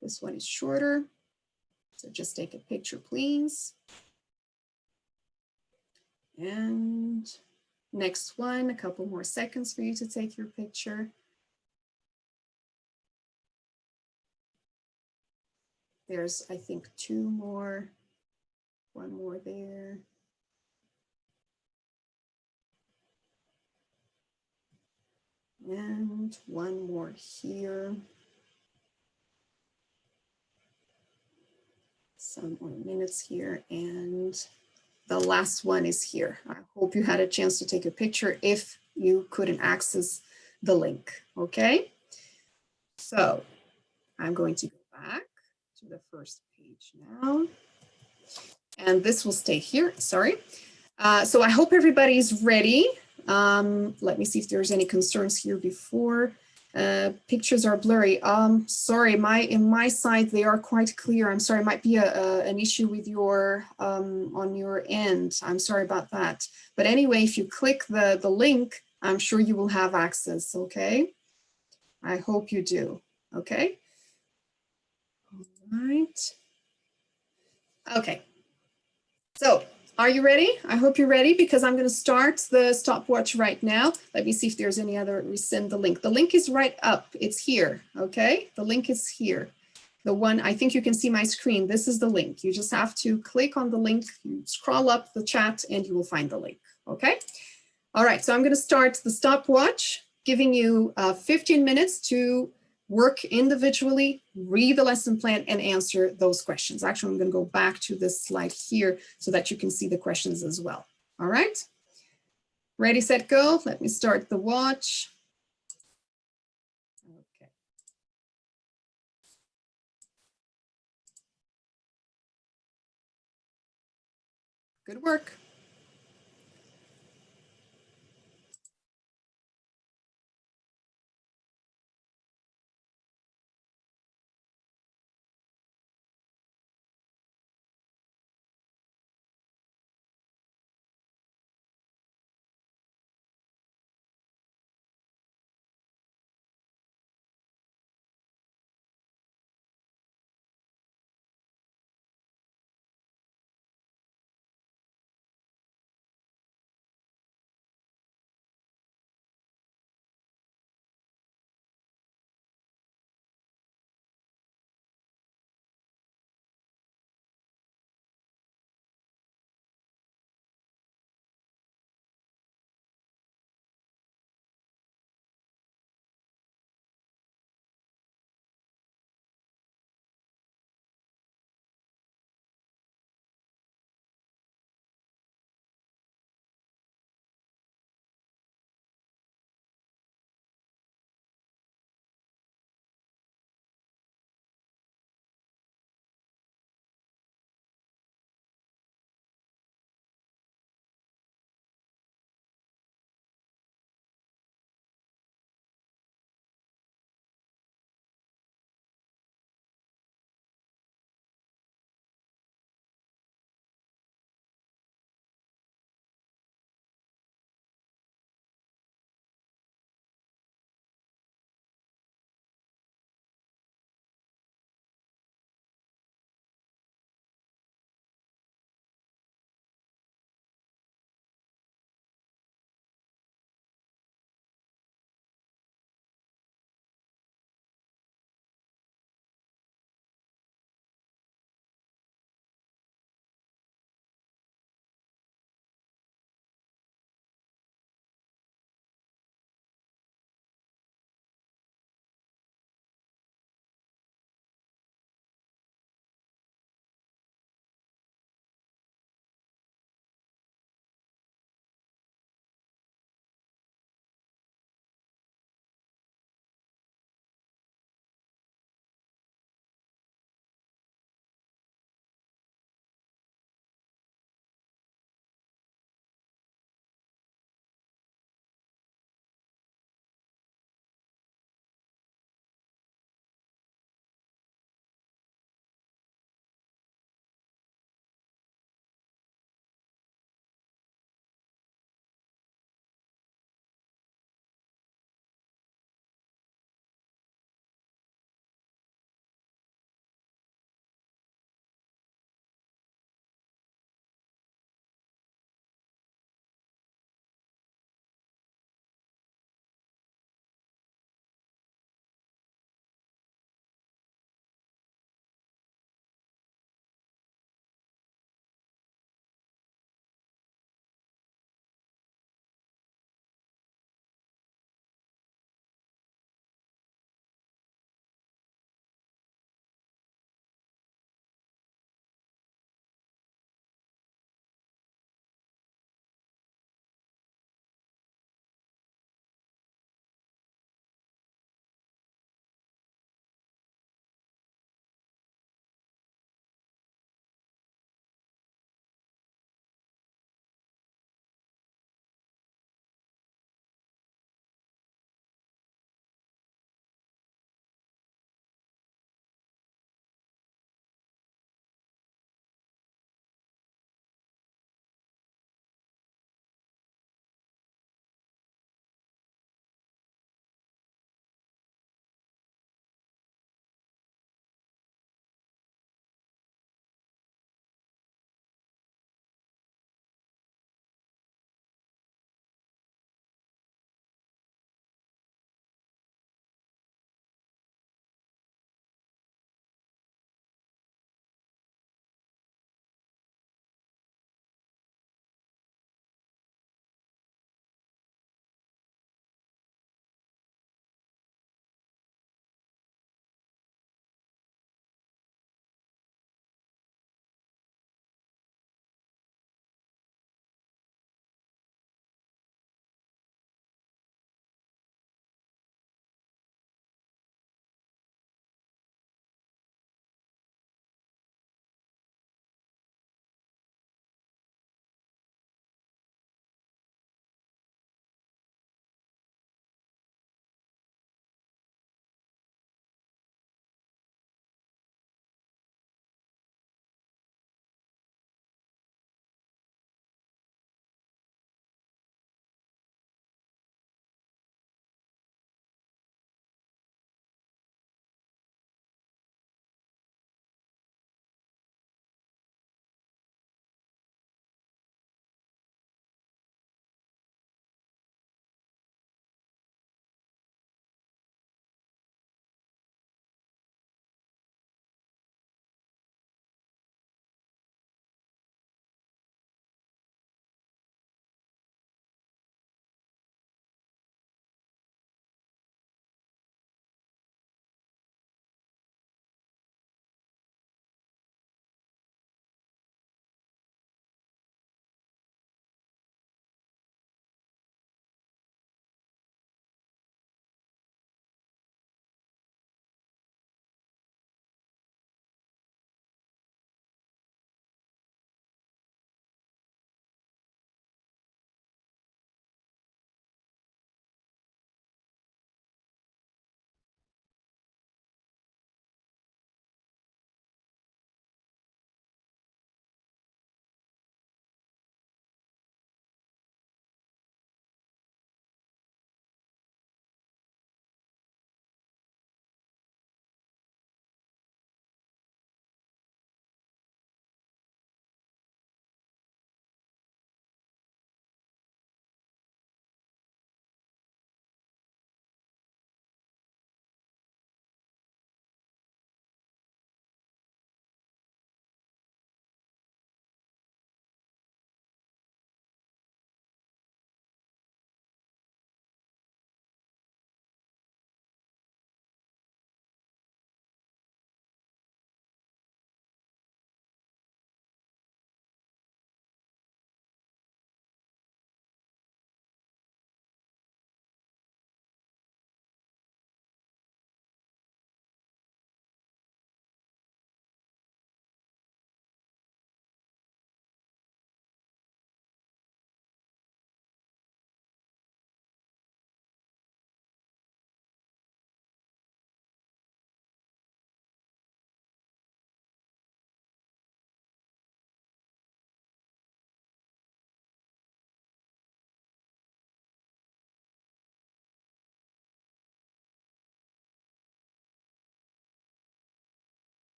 This one is shorter, so just take a picture, please. And next one, a couple more seconds for you to take your picture. There's, I think, 2 more, 1 more there. And 1 more here. Some more minutes here, and the last one is here. I hope you had a chance to take a picture if you couldn't access the link, okay? So I'm going to go back to the first page now. And this will stay here, sorry. So I hope everybody's ready. Let me see if there's any concerns here before. Pictures are blurry. Sorry, in my side, they are quite clear. I'm sorry, it might be an issue with your, on your end. I'm sorry about that. But anyway, if you click the link, I'm sure you will have access, okay? I hope you do, okay? All right. Okay, so are you ready? I hope you're ready because I'm going to start the stopwatch right now. Let me see if there's any other, resend the link. The link is right up. It's here. Okay. The link is here. The one, I think you can see my screen. This is the link. You just have to click on the link, you scroll up the chat and you will find the link. Okay. All right. So I'm going to start the stopwatch, giving you 15 minutes to work individually, read the lesson plan, and answer those questions. Actually, I'm going to go back to this slide here so that you can see the questions as well. All right. Ready, set, go. Let me start the watch. Okay. Good work.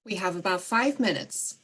We have about 5 minutes.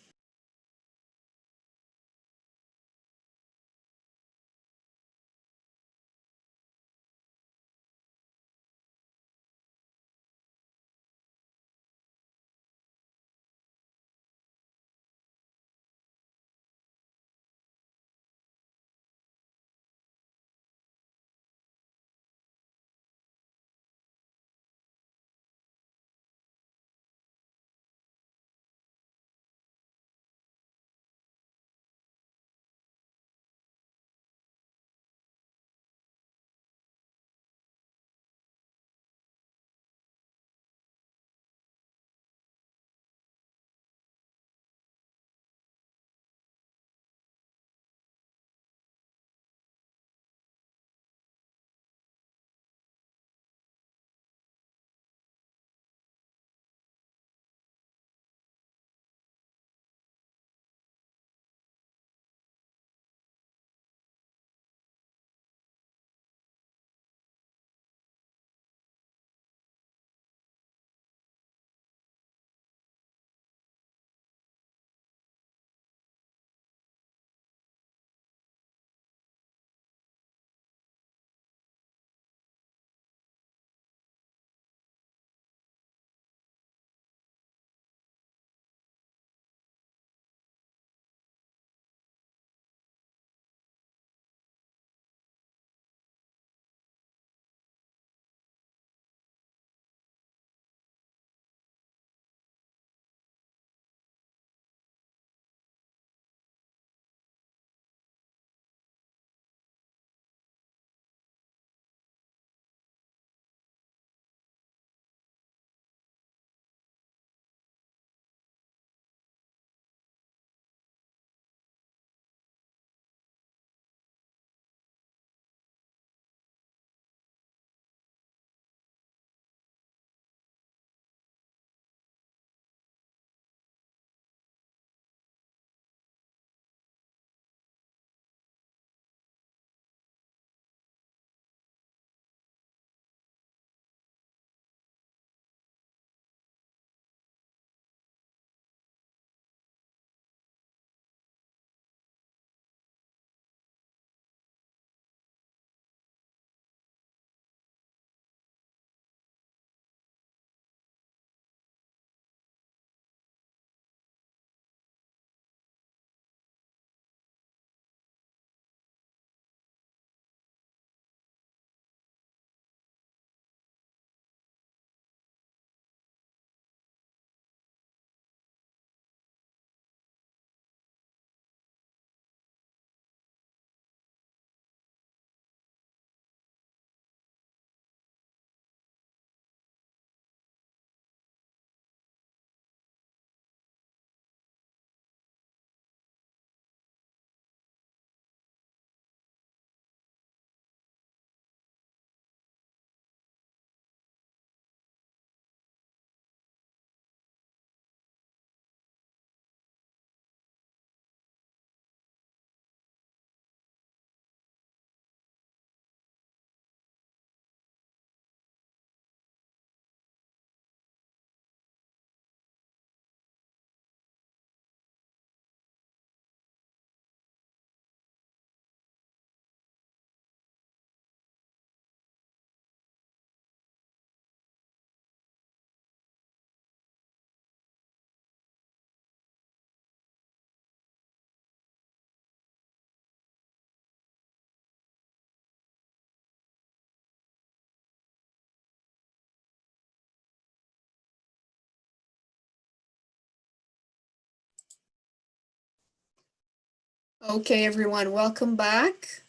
Okay, everyone, welcome back.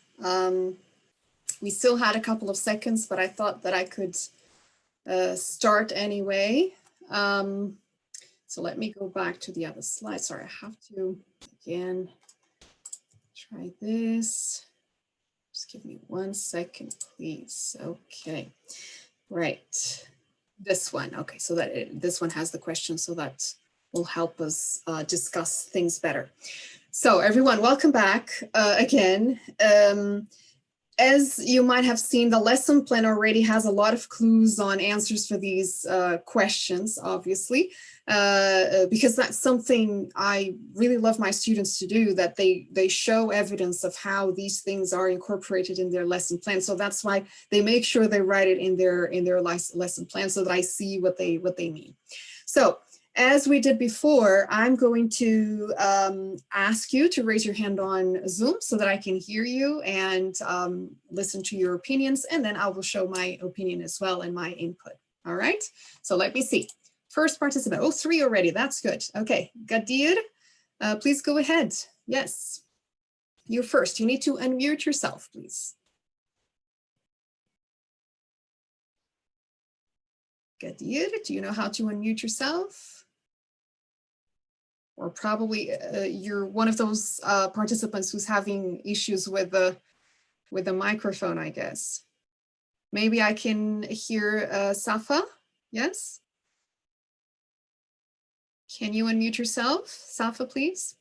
We still had a couple of seconds, but I thought that I could start anyway. So let me go back to the other slide. Sorry, I have to, again, try this. Just give me 1 second, please. Okay, right. This one, okay, so that this one has the question, so that will help us discuss things better. So everyone, welcome back again. as you might have seen, the lesson plan already has a lot of clues on answers for these questions, obviously, because that's something I really love my students to do, that they show evidence of how these things are incorporated in their lesson plan. So that's why they make sure they write it in their lesson plan so that I see what they mean. So as we did before, I'm going to ask you to raise your hand on Zoom so that I can hear you and listen to your opinions, and then I will show my opinion as well and my input. All right, so let me see. First participant, oh, 3 already, that's good. Okay, Gadir, please go ahead. Yes, you're first. You need to unmute yourself, please. Gadir, do you know how to unmute yourself? Or probably you're one of those participants who's having issues with the microphone, I guess. Maybe I can hear Safa, yes? Can you unmute yourself, Safa, please?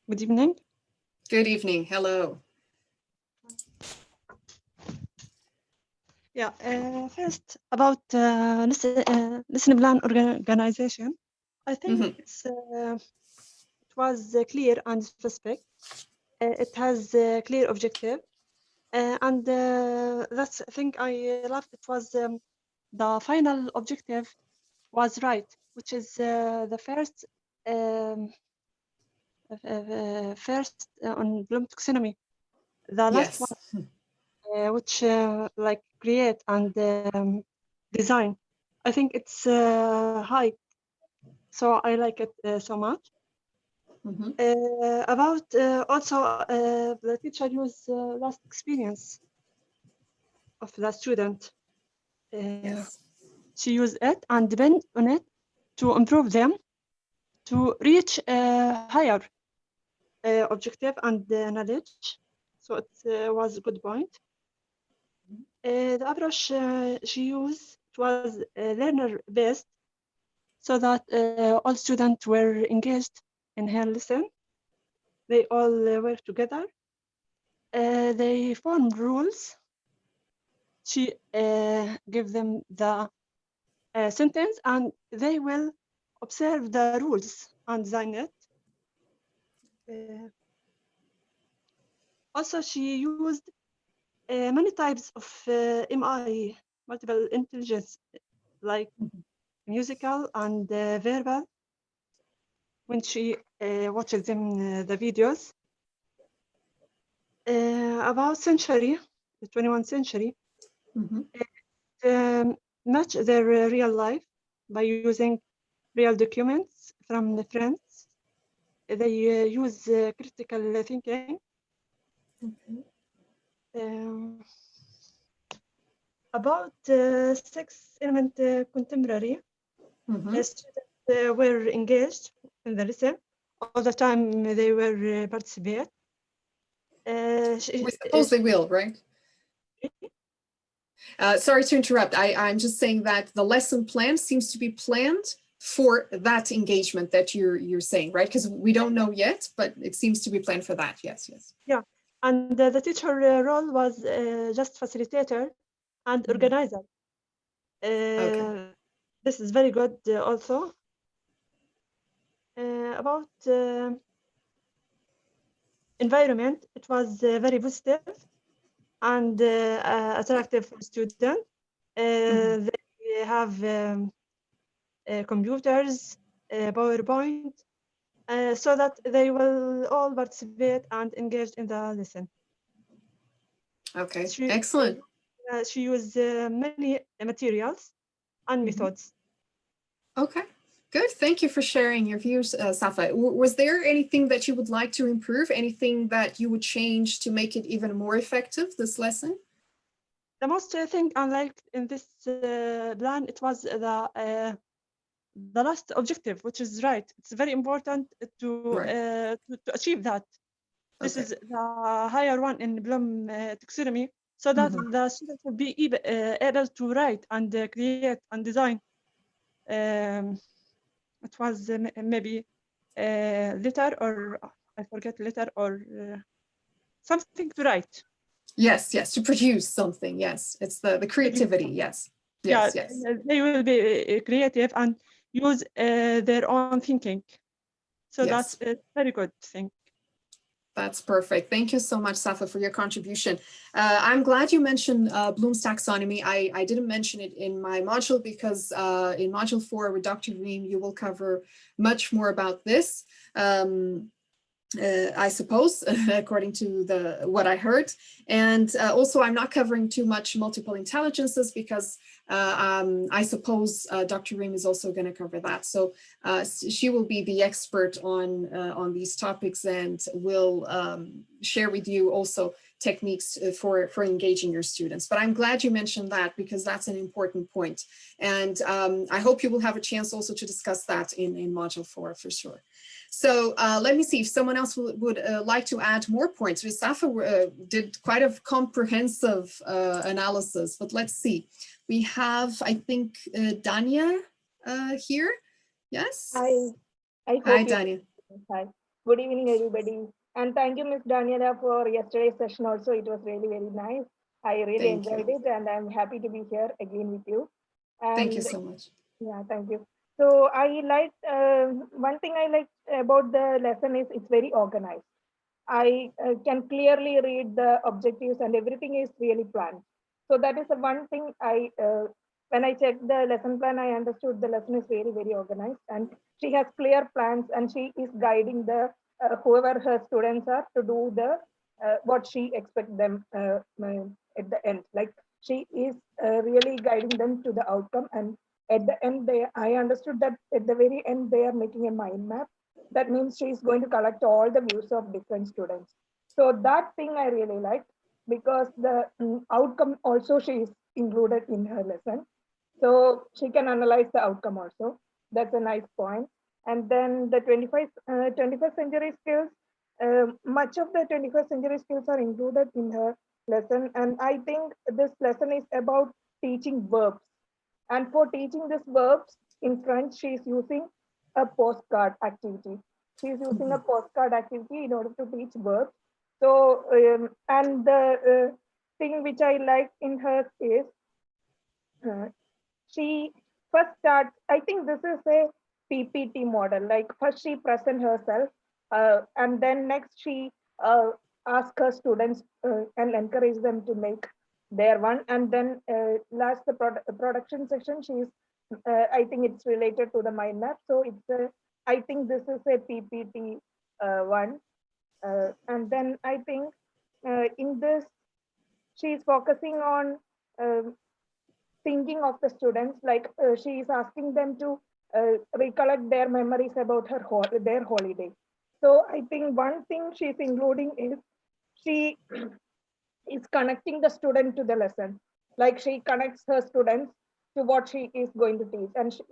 Good evening.
Good evening, hello.
Yeah, first about lesson plan organization. I think it was clear and specific. It has a clear objective, and that's I think I loved. It was the final objective was right, which is the first on Bloom taxonomy. The last one.
Yes.
Which like create and design. I think it's high, so I like it so much. About also the teacher use last experience of the student.
Yes.
She use it and depend on it to improve them to reach higher objective and knowledge. So it was a good point. The approach she used was learner-based, so that all students were engaged in her lesson. They all were together. They formed rules. She gave them the sentence, and they will observe the rules and design it. Also, she used many types of MI, multiple intelligence, like musical and verbal, when she watches them the videos. About century, the 21st century, match their real life by using real documents from the friends. They use critical thinking. About 6-element contemporary, students were engaged in the lesson all the time. They were participate.
We suppose they will, right? Sorry to interrupt. I'm just saying that the lesson plan seems to be planned for that engagement that you're saying, right? Because we don't know yet, but it seems to be planned for that. Yes, yes.
Yeah, and the teacher role was just facilitator and organizer.
Okay.
This is very good also. About environment, it was very positive and attractive for students. They have computers, PowerPoint, so that they will all participate and engage in the lesson.
Okay, excellent.
She used many materials and methods.
Okay, good. Thank you for sharing your views, Safa. Was there anything that you would like to improve? Anything that you would change to make it even more effective, this lesson?
The most thing I liked in this plan, it was the last objective, which is right. It's very important to achieve that. This is the higher one in Bloom taxonomy, so that the students will be able to write and create and design. It was maybe later, or I forget letter or something to write.
Yes, yes, to produce something. Yes, it's the creativity. Yes, yes,
Yeah,
yes.
they will be creative and use their own thinking. So
Yes.
that's a very good thing.
That's perfect. Thank you so much, Safa, for your contribution. I'm glad you mentioned Bloom's taxonomy. I didn't mention it in my module because in module 4 with Dr. Reem, you will cover much more about this. I suppose, according to what I heard. And also, I'm not covering too much multiple intelligences because I suppose Dr. Reem is also going to cover that. So she will be the expert on these topics and will share with you also techniques for engaging your students. But I'm glad you mentioned that because that's an important point. And I hope you will have a chance also to discuss that in module 4 for sure. So let me see if someone else would like to add more points. Safa did quite a comprehensive analysis, but let's see. We have, I think, Dania here. Yes?
I
Hi,
hope
Dania.
Hi. Good evening, everybody. And thank you, Ms. Daniela, for yesterday's session also. It was really, very nice. I really enjoyed it, and I'm happy to be here again with you. And
thank you so much.
Yeah, thank you. So I like, one thing I like about the lesson is it's very organized. I can clearly read the objectives and everything is really planned. So that is the one thing when I checked the lesson plan, I understood the lesson is very, very organized and she has clear plans and she is guiding the whoever her students are to do the what she expects them at the end. Like she is really guiding them to the outcome, and at the end, I understood that at the very end they are making a mind map. That means she is going to collect all the views of different students. So that thing I really liked because the outcome also she is included in her lesson. So she can analyze the outcome also. That's a nice point. And then the 21st century skills, much of the 21st century skills are included in her lesson. And I think this lesson is about teaching verbs. And for teaching these verbs in French, she is using a postcard activity. She is using a postcard activity in order to teach verbs. So, and the thing which I like in her is she first starts, I think this is a PPT model, like first she presents herself and then next she asks her students and encourage them to make their one. And then last the production section, she's, I think it's related to the mind map. So it's a, I think this is a PPT one. And then I think in this, she's focusing on thinking of the students, like she is asking them to recollect their memories about their holiday. So I think one thing she's including is she is connecting the student to the lesson. Like she connects her students to what she is going to teach, and she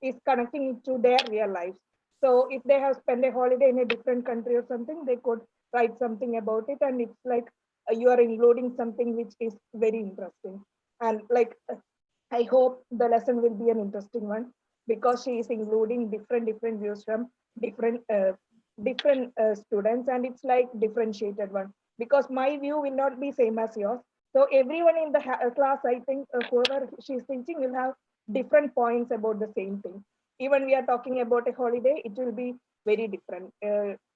is connecting it to their real lives. So if they have spent a holiday in a different country or something, they could write something about it, and it's like you are including something which is very interesting. And like I hope the lesson will be an interesting one because she is including different views from different students, and it's like differentiated one because my view will not be same as yours. So everyone in the class, I think whoever she's teaching will have different points about the same thing. Even we are talking about a holiday, it will be very different.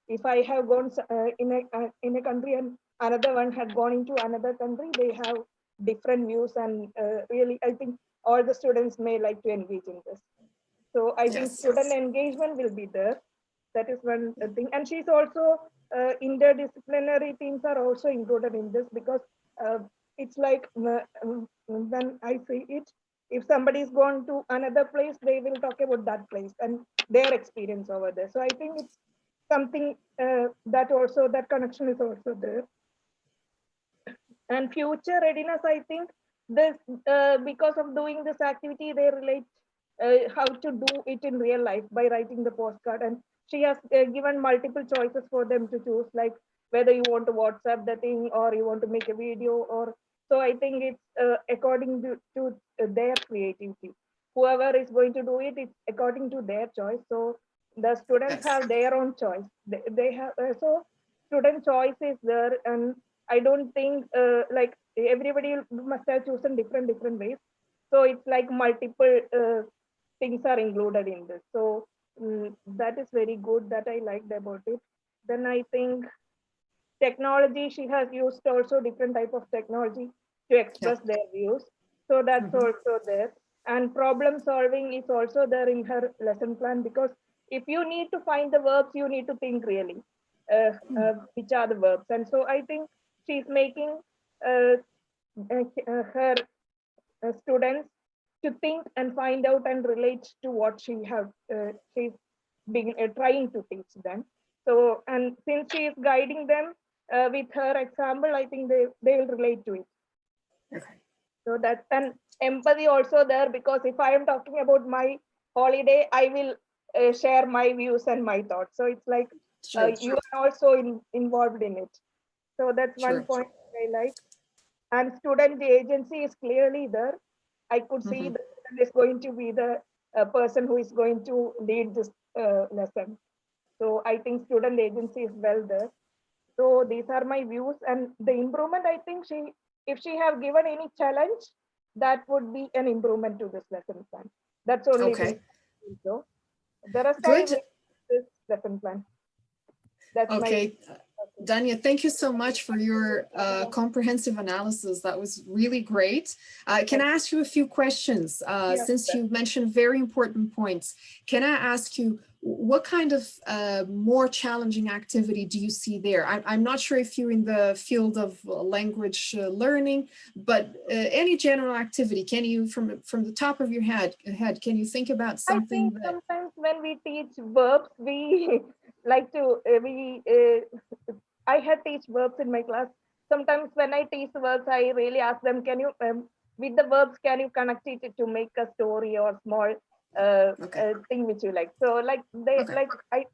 If I have gone in a country and another one had gone into another country, they have different views, and really I think all the students may like to engage in this. So I think student engagement will be there. That is one thing. And she's also, interdisciplinary teams are also included in this because it's like when I say it, if somebody is gone to another place, they will talk about that place and their experience over there. So I think it's something that also, that connection is also there. And future readiness, I think this because of doing this activity, they relate how to do it in real life by writing the postcard. And she has given multiple choices for them to choose, like whether you want to WhatsApp the thing or you want to make a video, or so I think it's according to their creativity. Whoever is going to do it, it's according to their choice. So the students have their own choice. They have so student choice is there, and I don't think like everybody must have chosen different ways. So it's like multiple things are included in this. So that is very good, that I liked about it. Then I think technology, she has used also different type of technology to express their views. So that's also there. And problem solving is also there in her lesson plan, because if you need to find the verbs, you need to think really which are the verbs. And so I think she's making her students to think and find out and relate to what she's trying to teach them. So, and since she is guiding them with her example, I think they will relate to it.
Okay.
So that's an empathy also there, because if I am talking about my holiday, I will share my views and my thoughts. So it's like you are also involved in it. So that's one point I like. And student agency is clearly there. I could see the student is going to be the person who is going to lead this lesson. So I think student agency is well there. So these are my views, and the improvement, I think if she have given any challenge, that would be an improvement to this lesson plan. That's only
okay.
So the rest
Good.
I this lesson plan. That's
okay. Danya, thank you so much for your comprehensive analysis. That was really great. Can I ask you a few questions? Since you mentioned very important points, can I ask you, what kind of more challenging activity do you see there? I'm not sure if you're in the field of language learning, but any general activity, can you, from the top of your head, can you think about something?
I think sometimes when we teach verbs, we like to, I had teach verbs in my class. Sometimes when I teach verbs, I really ask them, can you, with the verbs, can you connect it to make a story or small thing which you like? So like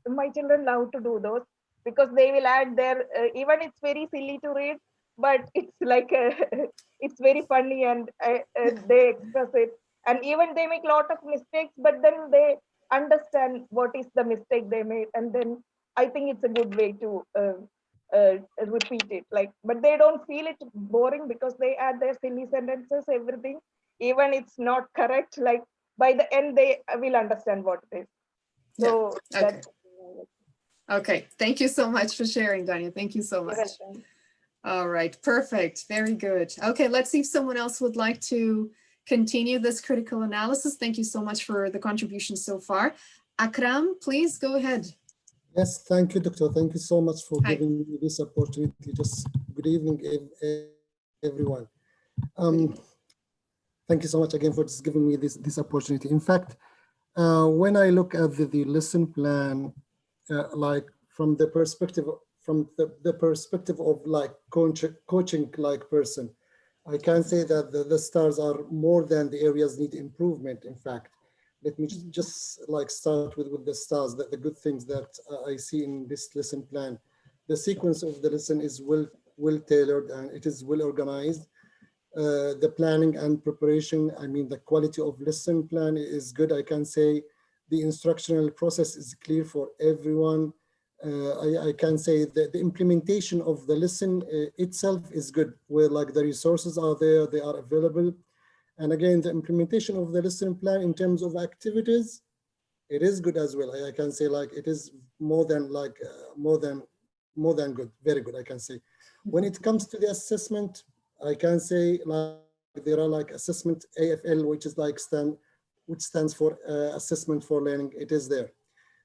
my children love to do those, because they will add their, even it's very silly to read, but it's like, it's very funny, and they express it. And even they make a lot of mistakes, but then they understand what is the mistake they made. And then I think it's a good way to repeat it, like, but they don't feel it boring, because they add their silly sentences, everything, even it's not correct, like by the end they will understand what it is. So
okay, thank you so much for sharing, Danya. Thank you so much. All right, perfect, very good. Okay, let's see if someone else would like to continue this critical analysis. Thank you so much for the contribution so far. Akram, please go ahead.
Yes, thank you, Doctor. Thank you so much for giving me this opportunity. Just good evening, everyone. Thank you so much again for just giving me this opportunity. In fact, when I look at the lesson plan, like from the perspective of like coaching like person, I can say that the stars are more than the areas need improvement. In fact, let me just like start with the stars, the good things that I see in this lesson plan. The sequence of the lesson is well tailored, and it is well organized. The planning and preparation, I mean, the quality of lesson plan is good. I can say the instructional process is clear for everyone. I can say that the implementation of the lesson itself is good, where like the resources are there, they are available. And again, the implementation of the lesson plan in terms of activities, it is good as well. I can say like it is more than good, very good, I can say. When it comes to the assessment, I can say like there are like assessment AFL, which stands for assessment for learning. It is there.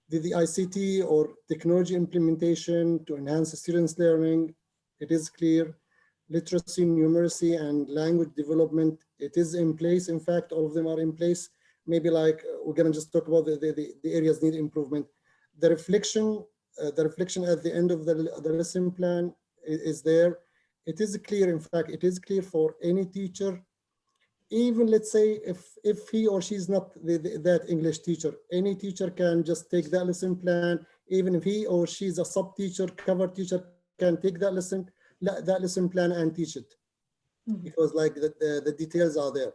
The ICT or technology implementation to enhance the students' learning, it is clear. Literacy, numeracy, and language development, it is in place. In fact, all of them are in place. Maybe like we're gonna just talk about the areas need improvement. The reflection at the end of the lesson plan is there. It is clear. In fact, it is clear for any teacher. Even let's say if he or she is not that English teacher, any teacher can just take that lesson plan. Even if he or she is a sub teacher, cover teacher, can take that lesson plan and teach it, because like the details are there.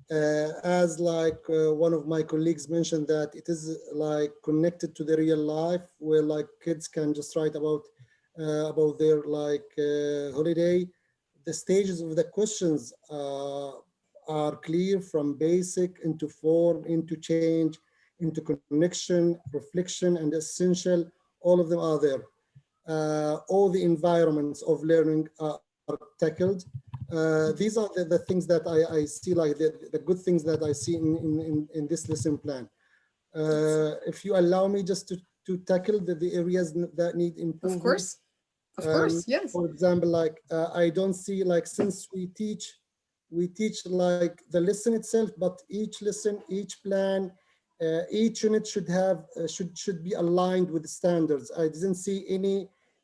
As like one of my colleagues mentioned, that it is like connected to the real life, where like kids can just write about their like holiday. The stages of the questions are clear, from basic into form, into change, into connection, reflection, and essential. All of them are there. All the environments of learning are tackled. These are the things that I see, like the good things that I see in this lesson plan. If you allow me just to tackle the areas that need improvement.
Of course, yes.
For example, like I don't see, like, since we teach like the lesson itself, but each lesson, each plan, each unit should have should be aligned with the standards. I didn't see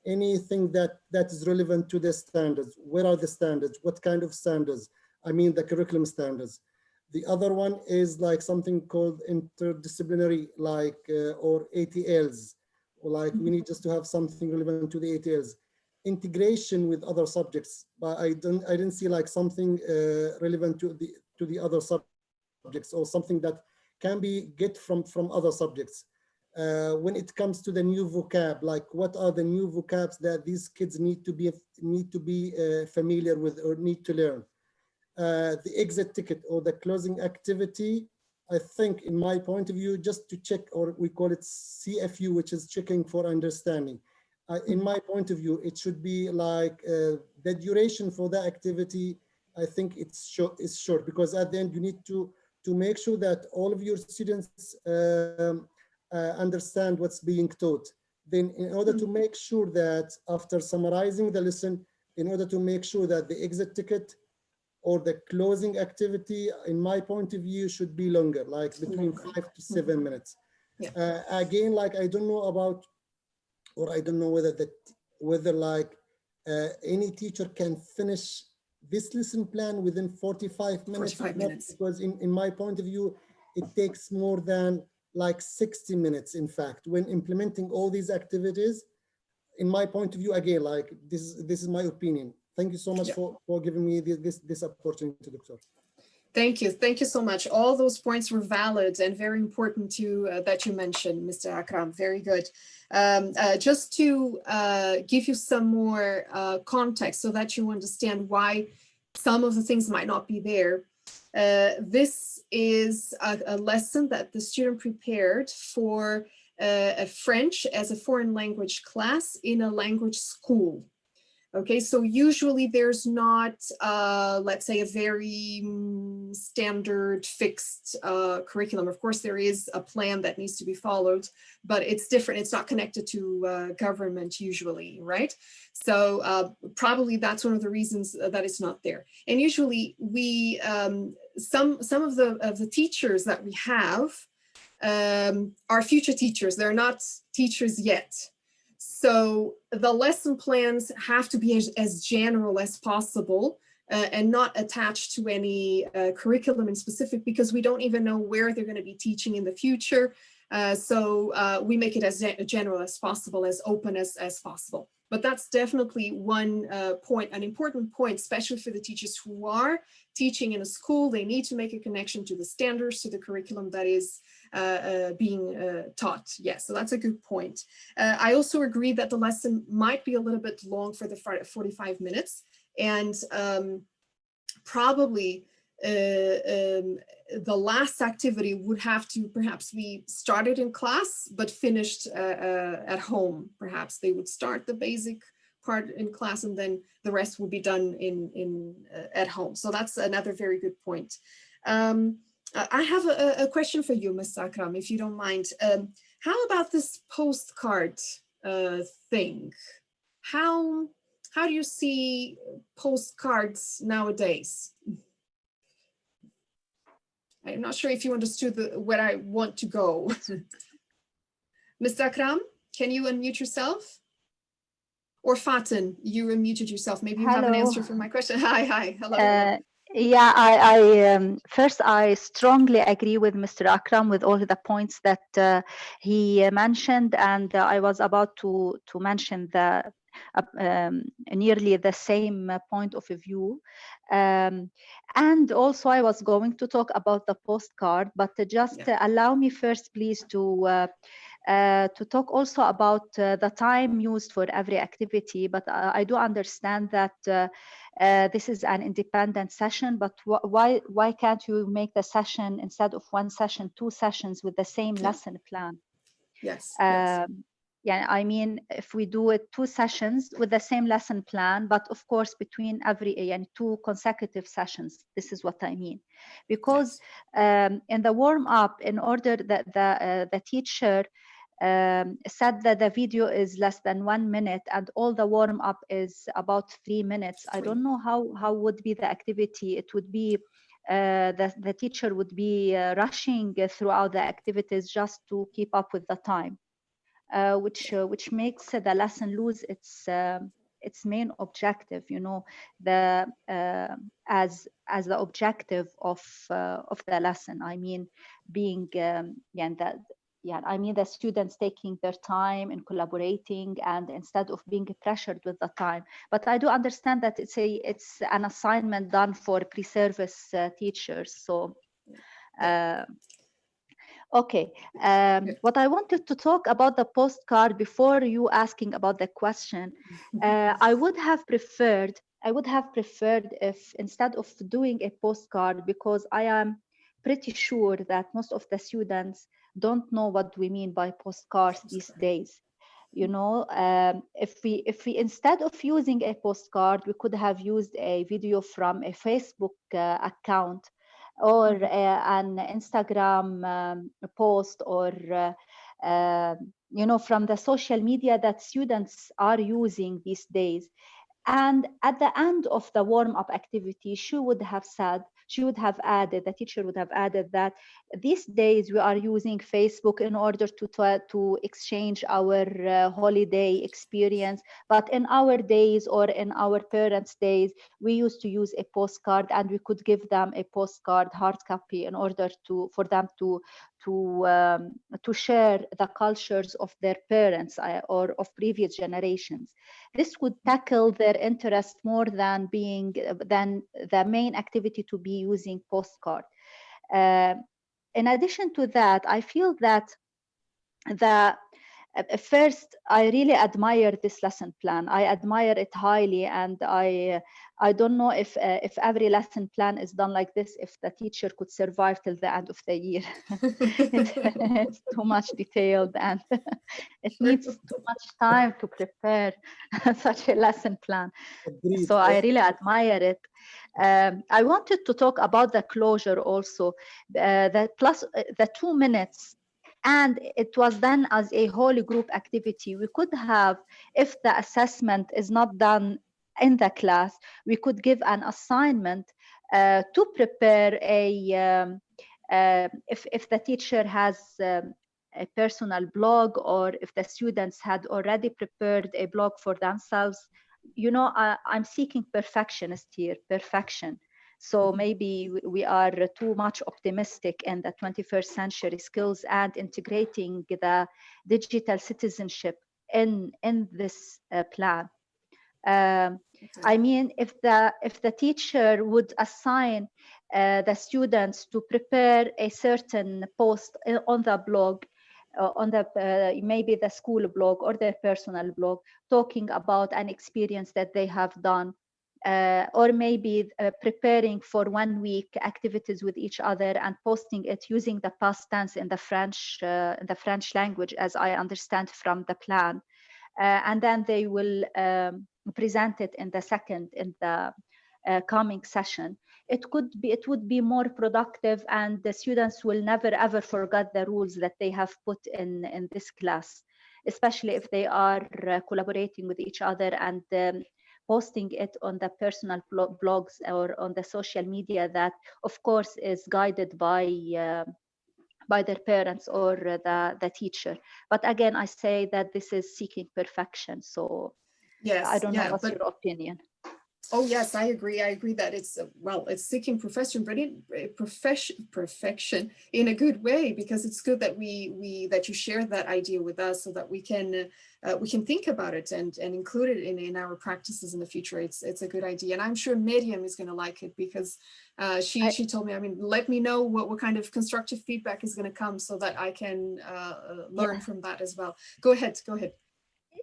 anything that is relevant to the standards. Where are the standards? What kind of standards? I mean the curriculum standards. The other one is like something called interdisciplinary, like or ATLs. Or like we need just to have something relevant to the ATLs. Integration with other subjects, but I didn't see like something relevant to the other subjects, or something that can be get from other subjects. When it comes to the new vocab, like what are the new vocabs that these kids need to be familiar with or need to learn. The exit ticket or the closing activity, I think, in my point of view, just to check, or we call it CFU, which is checking for understanding. In my point of view, it should be like the duration for the activity. I think it's short, because at the end you need to make sure that all of your students understand what's being taught. Then, in order to make sure that after summarizing the lesson, in order to make sure that the exit ticket or the closing activity, in my point of view, should be longer, like between 5 to 7 minutes.
Yeah.
Again, like I don't know about, or I don't know whether like any teacher can finish this lesson plan within 45 minutes.
45 minutes.
Because in my point of view, it takes more than like 60 minutes, in fact, when implementing all these activities. In my point of view, again, like this is my opinion. Thank you so much for giving me this opportunity, Doctor.
Thank you so much. All those points were valid and very important to that you mentioned, Mr. Akram. Very good. Just to give you some more context so that you understand why some of the things might not be there. This is a lesson that the student prepared for a French as a foreign language class in a language school. Okay, so usually there's not, let's say, a very standard fixed curriculum. Of course, there is a plan that needs to be followed, but it's different. It's not connected to government usually, right? So probably that's one of the reasons that it's not there. And usually we, some of the teachers that we have are future teachers. They're not teachers yet. So the lesson plans have to be as general as possible and not attached to any curriculum in specific, because we don't even know where they're going to be teaching in the future. So we make it as general as possible, as open as possible. But that's definitely one point, an important point, especially for the teachers who are teaching in a school. They need to make a connection to the standards, to the curriculum that is being taught. Yes, so that's a good point. I also agree that the lesson might be a little bit long for the 45 minutes, and probably the last activity would have to perhaps be started in class but finished at home. Perhaps they would start the basic part in class and then the rest will be done at home. So that's another very good point. I have a question for you, Ms. Akram, if you don't mind. How about this postcard thing? How do you see postcards nowadays? I'm not sure if you understood where I want to go. Mr. Akram, can you unmute yourself? Or Fatin, you unmuted yourself. Maybe you have an answer for my question. Hi, hello.
Yeah, I first, I strongly agree with Mr. Akram with all the points that he mentioned, and I was about to mention the nearly the same point of view. And also I was going to talk about the postcard, but just allow me first, please, to talk also about the time used for every activity. But I do understand that this is an independent session, but why can't you make the session, instead of one session, 2 sessions with the same lesson plan?
Yes.
Yeah, I mean, if we do it 2 sessions with the same lesson plan, but of course between every 2 consecutive sessions, this is what I mean. Because in the warm up, in order that the teacher said that the video is less than 1 minute and all the warm up is about 3 minutes. I don't know how would be the activity. It would be the teacher would be rushing throughout the activities just to keep up with the time, which makes the lesson lose its main objective. You know, the as the objective of the lesson. I mean, being I mean the students taking their time and collaborating, and instead of being pressured with the time. But I do understand that it's an assignment done for pre-service teachers. So. Okay, what I wanted to talk about the postcard before you asking about the question, I would have preferred if instead of doing a postcard, because I am pretty sure that most of the students don't know what we mean by postcards these days. You know, if we instead of using a postcard, we could have used a video from a Facebook account, or an Instagram post, or you know, from the social media that students are using these days. And at the end of the warm-up activity, the teacher would have added that these days we are using Facebook in order to exchange our holiday experience. But in our days, or in our parents' days, we used to use a postcard, and we could give them a postcard hard copy in order for them to share the cultures of their parents or of previous generations. This would tackle their interest more than the main activity to be using postcard. In addition to that, I feel that first, I really admire this lesson plan. I admire it highly, and I don't know if every lesson plan is done like this, if the teacher could survive till the end of the year. It's too much detailed, and it needs too much time to prepare such a lesson plan.
Agreed.
So I really admire it. I wanted to talk about the closure also, the 2 minutes. And it was done as a whole group activity. We could have, if the assessment is not done in the class, we could give an assignment to prepare if the teacher has a personal blog, or if the students had already prepared a blog for themselves. You know, I'm seeking perfectionist here, perfection. So maybe we are too much optimistic in the 21st century skills and integrating the digital citizenship in this plan. I mean, if the teacher would assign the students to prepare a certain post on the blog, on the maybe the school blog or their personal blog, talking about an experience that they have done, or maybe preparing for 1 week activities with each other and posting it using the past tense in the French language, as I understand from the plan, and then they will present it in the coming session. It would be more productive, and the students will never ever forget the rules that they have put in this class, especially if they are collaborating with each other and posting it on the personal blogs or on the social media that, of course, is guided by their parents or the teacher. But again, I say that this is seeking perfection. So
yes,
I don't know what's your opinion.
Oh yes, I agree. I agree that it's well, it's seeking perfection, but perfection in a good way, because it's good that that you share that idea with us so that we can think about it and include it in our practices in the future. It's a good idea, and I'm sure Miriam is going to like it, because she told me, I mean, let me know what kind of constructive feedback is going to come so that I can learn from that as well. Go ahead.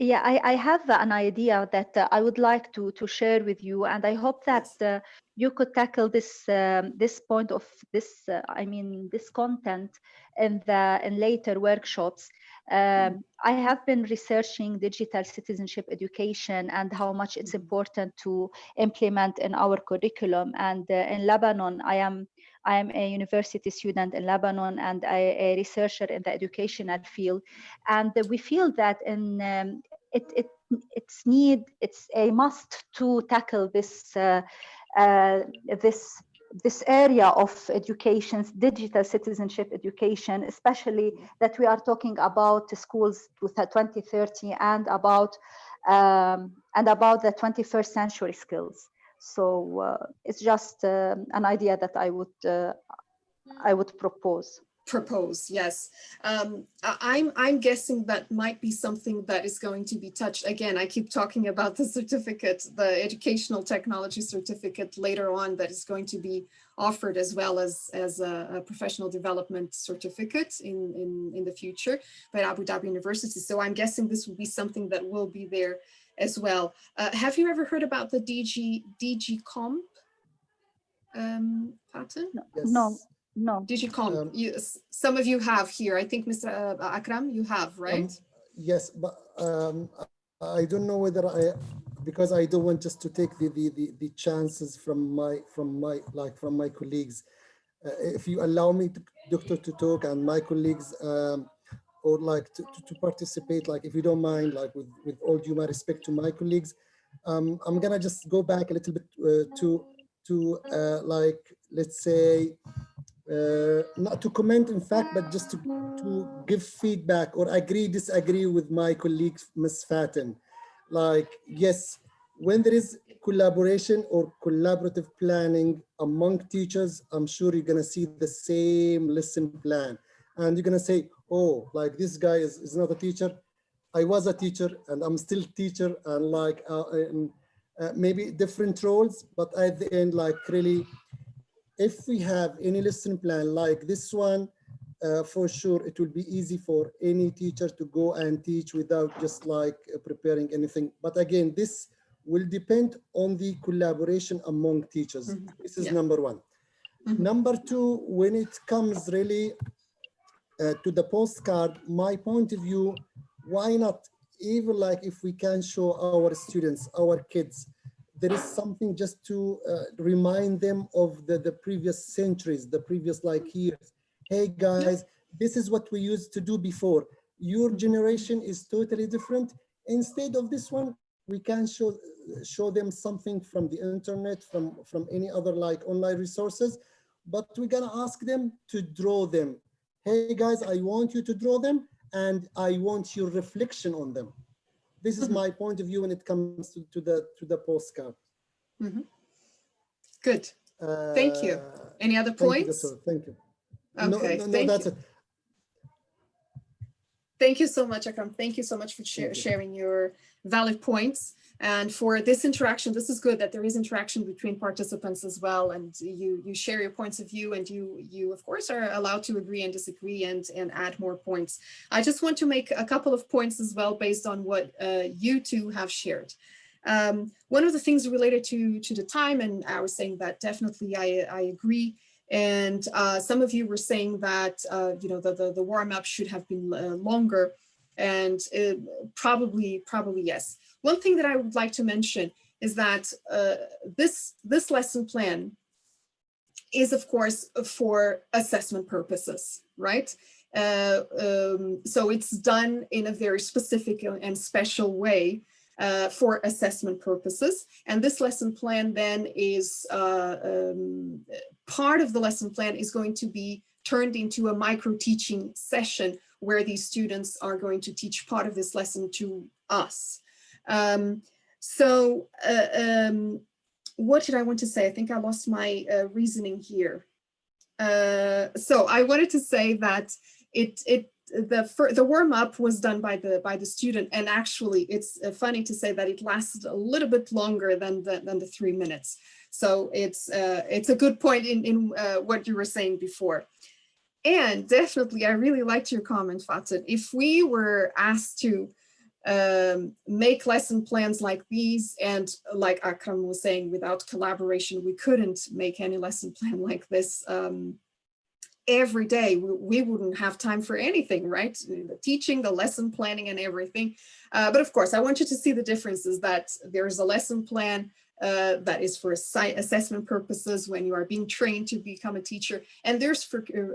Yeah, I have an idea that I would like to share with you, and I hope that you could tackle this point of this I mean this content in later workshops. I have been researching digital citizenship education and how much it's important to implement in our curriculum. And in Lebanon, I am a university student in Lebanon and a researcher in the educational field. And we feel that it's a must to tackle this this area of education, digital citizenship education, especially that we are talking about schools with 2030 and about the 21st century skills. So it's just an idea that I would propose.
Yes. I'm guessing that might be something that is going to be touched. Again, I keep talking about the certificate, the educational technology certificate later on, that is going to be offered as well as a professional development certificate in the future by Abu Dhabi University. So I'm guessing this will be something that will be there as well. Have you ever heard about the DG Comp pattern?
No.
DigiComp, some of you have here. I think Mr. Akram, you have, right?
Yes, but I don't know whether because I don't want just to take the chances from my colleagues. If you allow me, Doctor, to talk, and my colleagues or like to participate, like if you don't mind, like with all due my respect to my colleagues, I'm gonna just go back a little bit to like, let's say, not to comment in fact, but just to give feedback or disagree with my colleague, Ms. Fatin. Like, yes, when there is collaboration or collaborative planning among teachers, I'm sure you're gonna see the same lesson plan. And you're gonna say, oh, like this guy is not a teacher. I was a teacher and I'm still teacher, and like maybe different roles, but at the end, like really, if we have any lesson plan like this one, for sure it will be easy for any teacher to go and teach without just like preparing anything. But again, this will depend on the collaboration among teachers. This is number one. Number two, when it comes really to the postcard, my point of view, why not, even like if we can show our students, our kids, there is something just to remind them of the previous centuries, the previous like years. Hey guys, this is what we used to do before. Your generation is totally different. Instead of this one, we can show them something from the internet, from any other like online resources, but we're gonna ask them to draw them. Hey guys, I want you to draw them and I want your reflection on them. This is my point of view when it comes to the postcard.
Good. Thank you. Any other points?
Thank you.
Okay,
no, that's it.
Thank you so much, Akram. Thank you so much for sharing your valid points. And for this interaction, this is good that there is interaction between participants as well. And you share your points of view, and you of course are allowed to agree and disagree and add more points. I just want to make a couple of points as well based on what you two have shared. One of the things related to the time, and I was saying that definitely I agree. And some of you were saying that you know, the warm-up should have been longer, and probably yes. One thing that I would like to mention is that this lesson plan is, of course, for assessment purposes, right? So it's done in a very specific and special way for assessment purposes. And this lesson plan then is, part of the lesson plan is going to be turned into a micro teaching session where these students are going to teach part of this lesson to us. what did I want to say? I think I lost my reasoning here. So I wanted to say that the warm-up was done by the student, and actually it's funny to say that it lasted a little bit longer than the 3 minutes. So it's a good point in what you were saying before. And definitely, I really liked your comment, Fatin. If we were asked to make lesson plans like these, and like Akram was saying, without collaboration, we couldn't make any lesson plan like this every day. We wouldn't have time for anything, right? The teaching, the lesson planning and everything. But of course, I want you to see the differences, that there's a lesson plan that is for assessment purposes when you are being trained to become a teacher. And there's,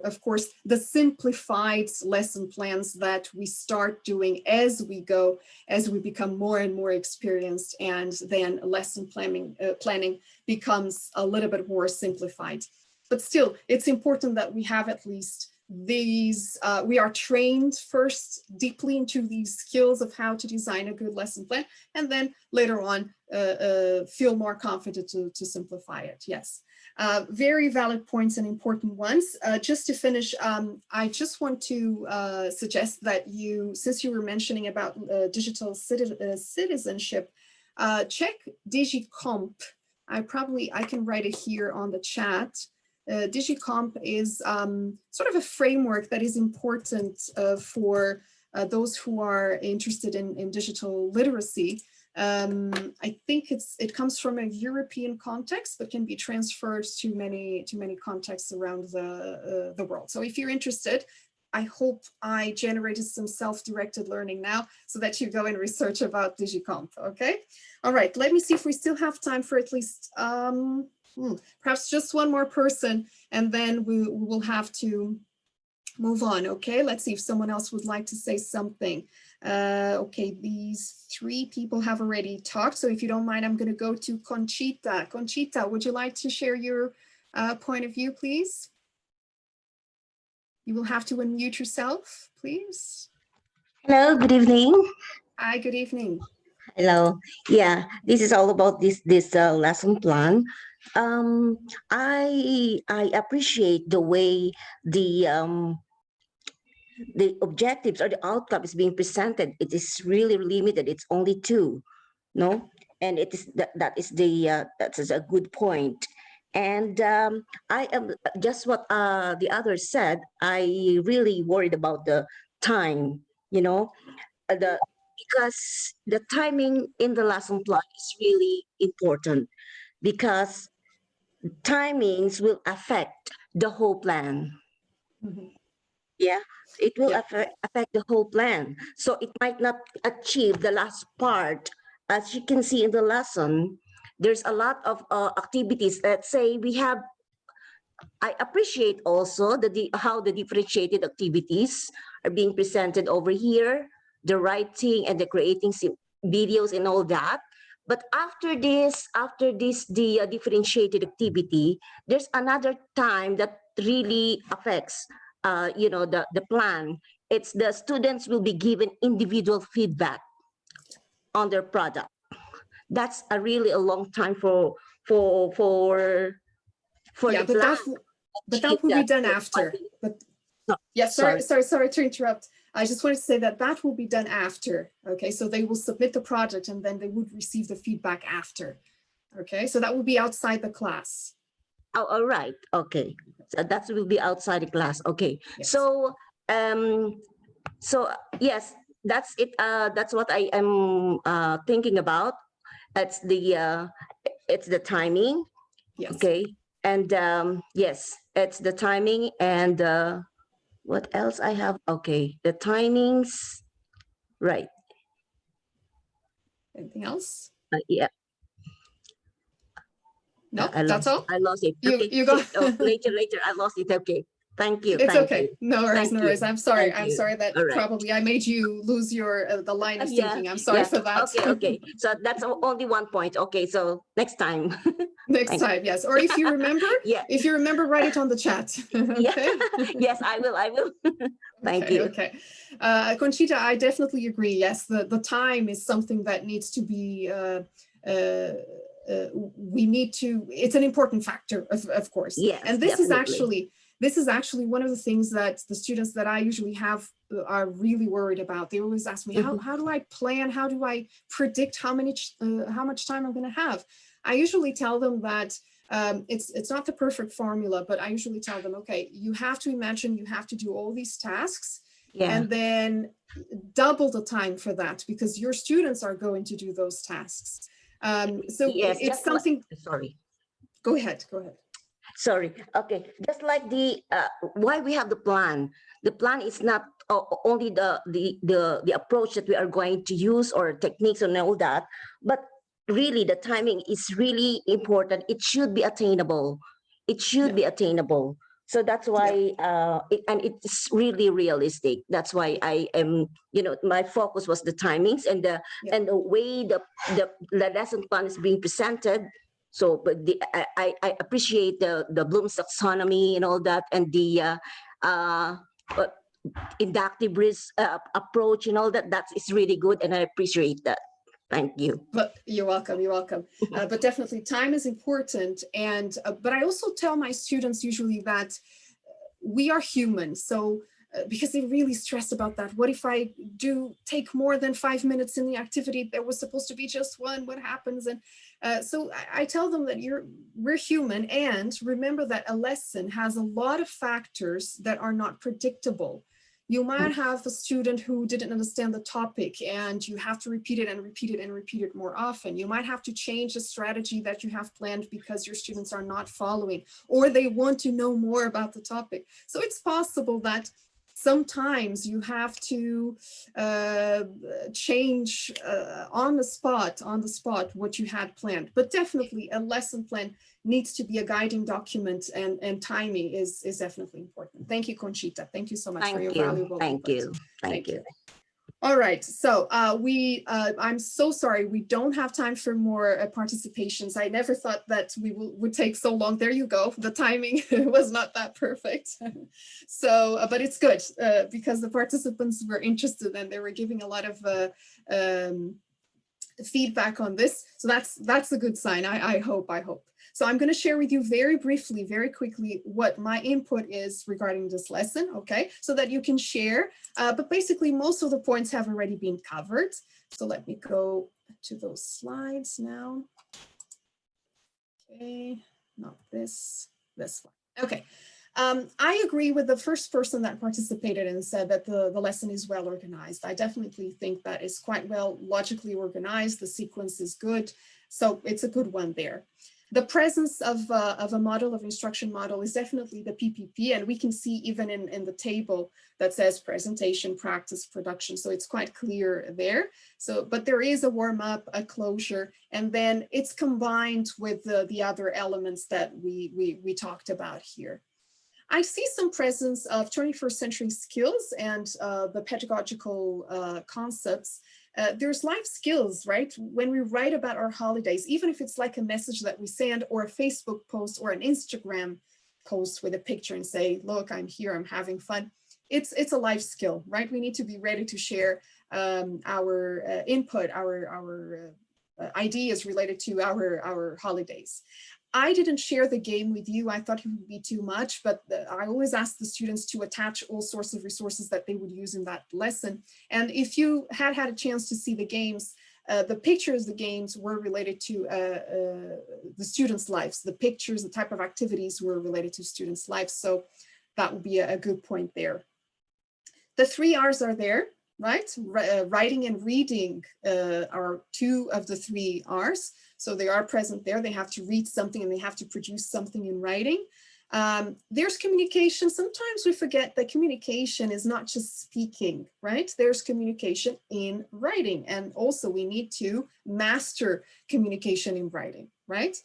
of course, the simplified lesson plans that we start doing as we go, as we become more and more experienced, and then lesson planning becomes a little bit more simplified. But still, it's important that we have at least these, we are trained first deeply into these skills of how to design a good lesson plan, and then later on feel more confident to simplify it. Yes, very valid points and important ones. Just to finish, I just want to suggest that you, since you were mentioning about digital citizenship, check DigiComp. I can write it here on the chat. DigiComp is sort of a framework that is important for those who are interested in digital literacy. I think it comes from a European context, but can be transferred to many contexts around the world. So if you're interested, I hope I generated some self-directed learning now so that you go and research about DigiComp, okay? All right, let me see if we still have time for at least perhaps just one more person, and then we will have to move on. Okay, let's see if someone else would like to say something. Okay, these 3 people have already talked, so if you don't mind, I'm going to go to Conchita. Conchita, would you like to share your point of view, please? You will have to unmute yourself, please.
Hello, good evening.
Hi, good evening.
Hello. Yeah, this is all about this lesson plan. I appreciate the way the objectives or the outcome is being presented. It is really limited. It's only 2, no, and it is that is a good point. And I am just what the others said. I really worried about the time. Because the timing in the lesson plan is really important, because timings will affect the whole plan. Yeah, it will affect the whole plan. So it might not achieve the last part. As you can see in the lesson, there's a lot of activities. Let's say I appreciate also how the differentiated activities are being presented over here, the writing and the creating videos and all that. But after this, the differentiated activity, there's another time that really affects, the plan. It's the students will be given individual feedback on their product. That's really a long time for
yeah,
the plan.
But that will be done after. But yeah, sorry to interrupt. I just wanted to say that will be done after. Okay, so they will submit the project and then they would receive the feedback after. Okay, so that will be outside the class.
Oh, all right. Okay, so that will be outside the class. Okay, yes. So yes, that's it. That's what I am thinking about. It's the timing.
Yes.
Okay, and yes, it's the timing and. What else I have? Okay, the timings, right.
Anything else?
Yeah.
No, that's all?
I lost it.
You,
okay.
you got
later, I lost it. Okay. Thank you.
It's
Thank
okay.
You.
No worries, no worries. I'm sorry.
Thank
I'm
you.
sorry that probably I made you lose your the line of thinking. I'm sorry for that.
Okay. So that's only one point. Okay, so next time.
Next time, yes. Or if you remember, if you remember, write it on the chat. Okay.
Yes, I will. Thank you.
Okay. Conchita, I definitely agree. Yes, the time is something that needs to be we need to, it's an important factor, of course.
Yes,
and this
definitely.
is actually one of the things that the students that I usually have are really worried about. They always ask me, how do I plan? How do I predict how much time I'm going to have? I usually tell them that it's not the perfect formula, but I usually tell them, okay, you have to imagine you have to do all these tasks, and then double the time for that, because your students are going to do those tasks. So
yes,
it's something.
Sorry.
Go ahead.
Sorry. Okay. Just like the why we have the plan. The plan is not only the approach that we are going to use or techniques and all that, but really the timing is really important. It should be attainable. It should be attainable. So that's why and it's really realistic. That's why I am, my focus was the timings and the way the lesson plan is being presented. So, but I appreciate the Bloom's taxonomy and all that, and the inductive risk approach and all that. That is really good, and I appreciate that. Thank you.
But you're welcome. But definitely time is important. And but I also tell my students usually that we are human. So because they really stress about that. What if I do take more than 5 minutes in the activity? There was supposed to be just one. What happens? And so I tell them that we're human, and remember that a lesson has a lot of factors that are not predictable. You might have a student who didn't understand the topic, and you have to repeat it and repeat it and repeat it more often. You might have to change the strategy that you have planned because your students are not following, or they want to know more about the topic. So it's possible that sometimes you have to change on the spot what you had planned. But definitely a lesson plan needs to be a guiding document, and timing is definitely important. Thank you, Conchita. Thank you so much for your valuable input.
Thank you.
All right, so I'm so sorry, we don't have time for more participations. I never thought that we would take so long. There you go, the timing was not that perfect. So, but it's good because the participants were interested and they were giving a lot of feedback on this. So that's a good sign, I hope. So I'm going to share with you very briefly, very quickly, what my input is regarding this lesson, okay? So that you can share, but basically most of the points have already been covered. So let me go to those slides now. Okay, not this one. Okay. I agree with the first person that participated and said that the lesson is well organized. I definitely think that is quite well logically organized. The sequence is good. So it's a good one there. The presence of a model of instruction model is definitely the PPP, and we can see even in the table that says presentation, practice, production. So it's quite clear there. So, but there is a warm up, a closure, and then it's combined with the other elements that we talked about here. I see some presence of 21st century skills and the pedagogical concepts. There's life skills, right? When we write about our holidays, even if it's like a message that we send or a Facebook post or an Instagram post with a picture and say, look, I'm here, I'm having fun. It's a life skill, right? We need to be ready to share our input, our ideas related to our holidays. I didn't share the game with you. I thought it would be too much, but I always ask the students to attach all sorts of resources that they would use in that lesson. And if you had a chance to see the games, the pictures, the games were related to the students' lives. The pictures, the type of activities were related to students' lives. So that would be a good point there. The 3 R's are there, right? Writing and reading are 2 of the 3 R's. So they are present there. They have to read something and they have to produce something in writing. There's communication. Sometimes we forget that communication is not just speaking, right? There's communication in writing. And also we need to master communication in writing, right?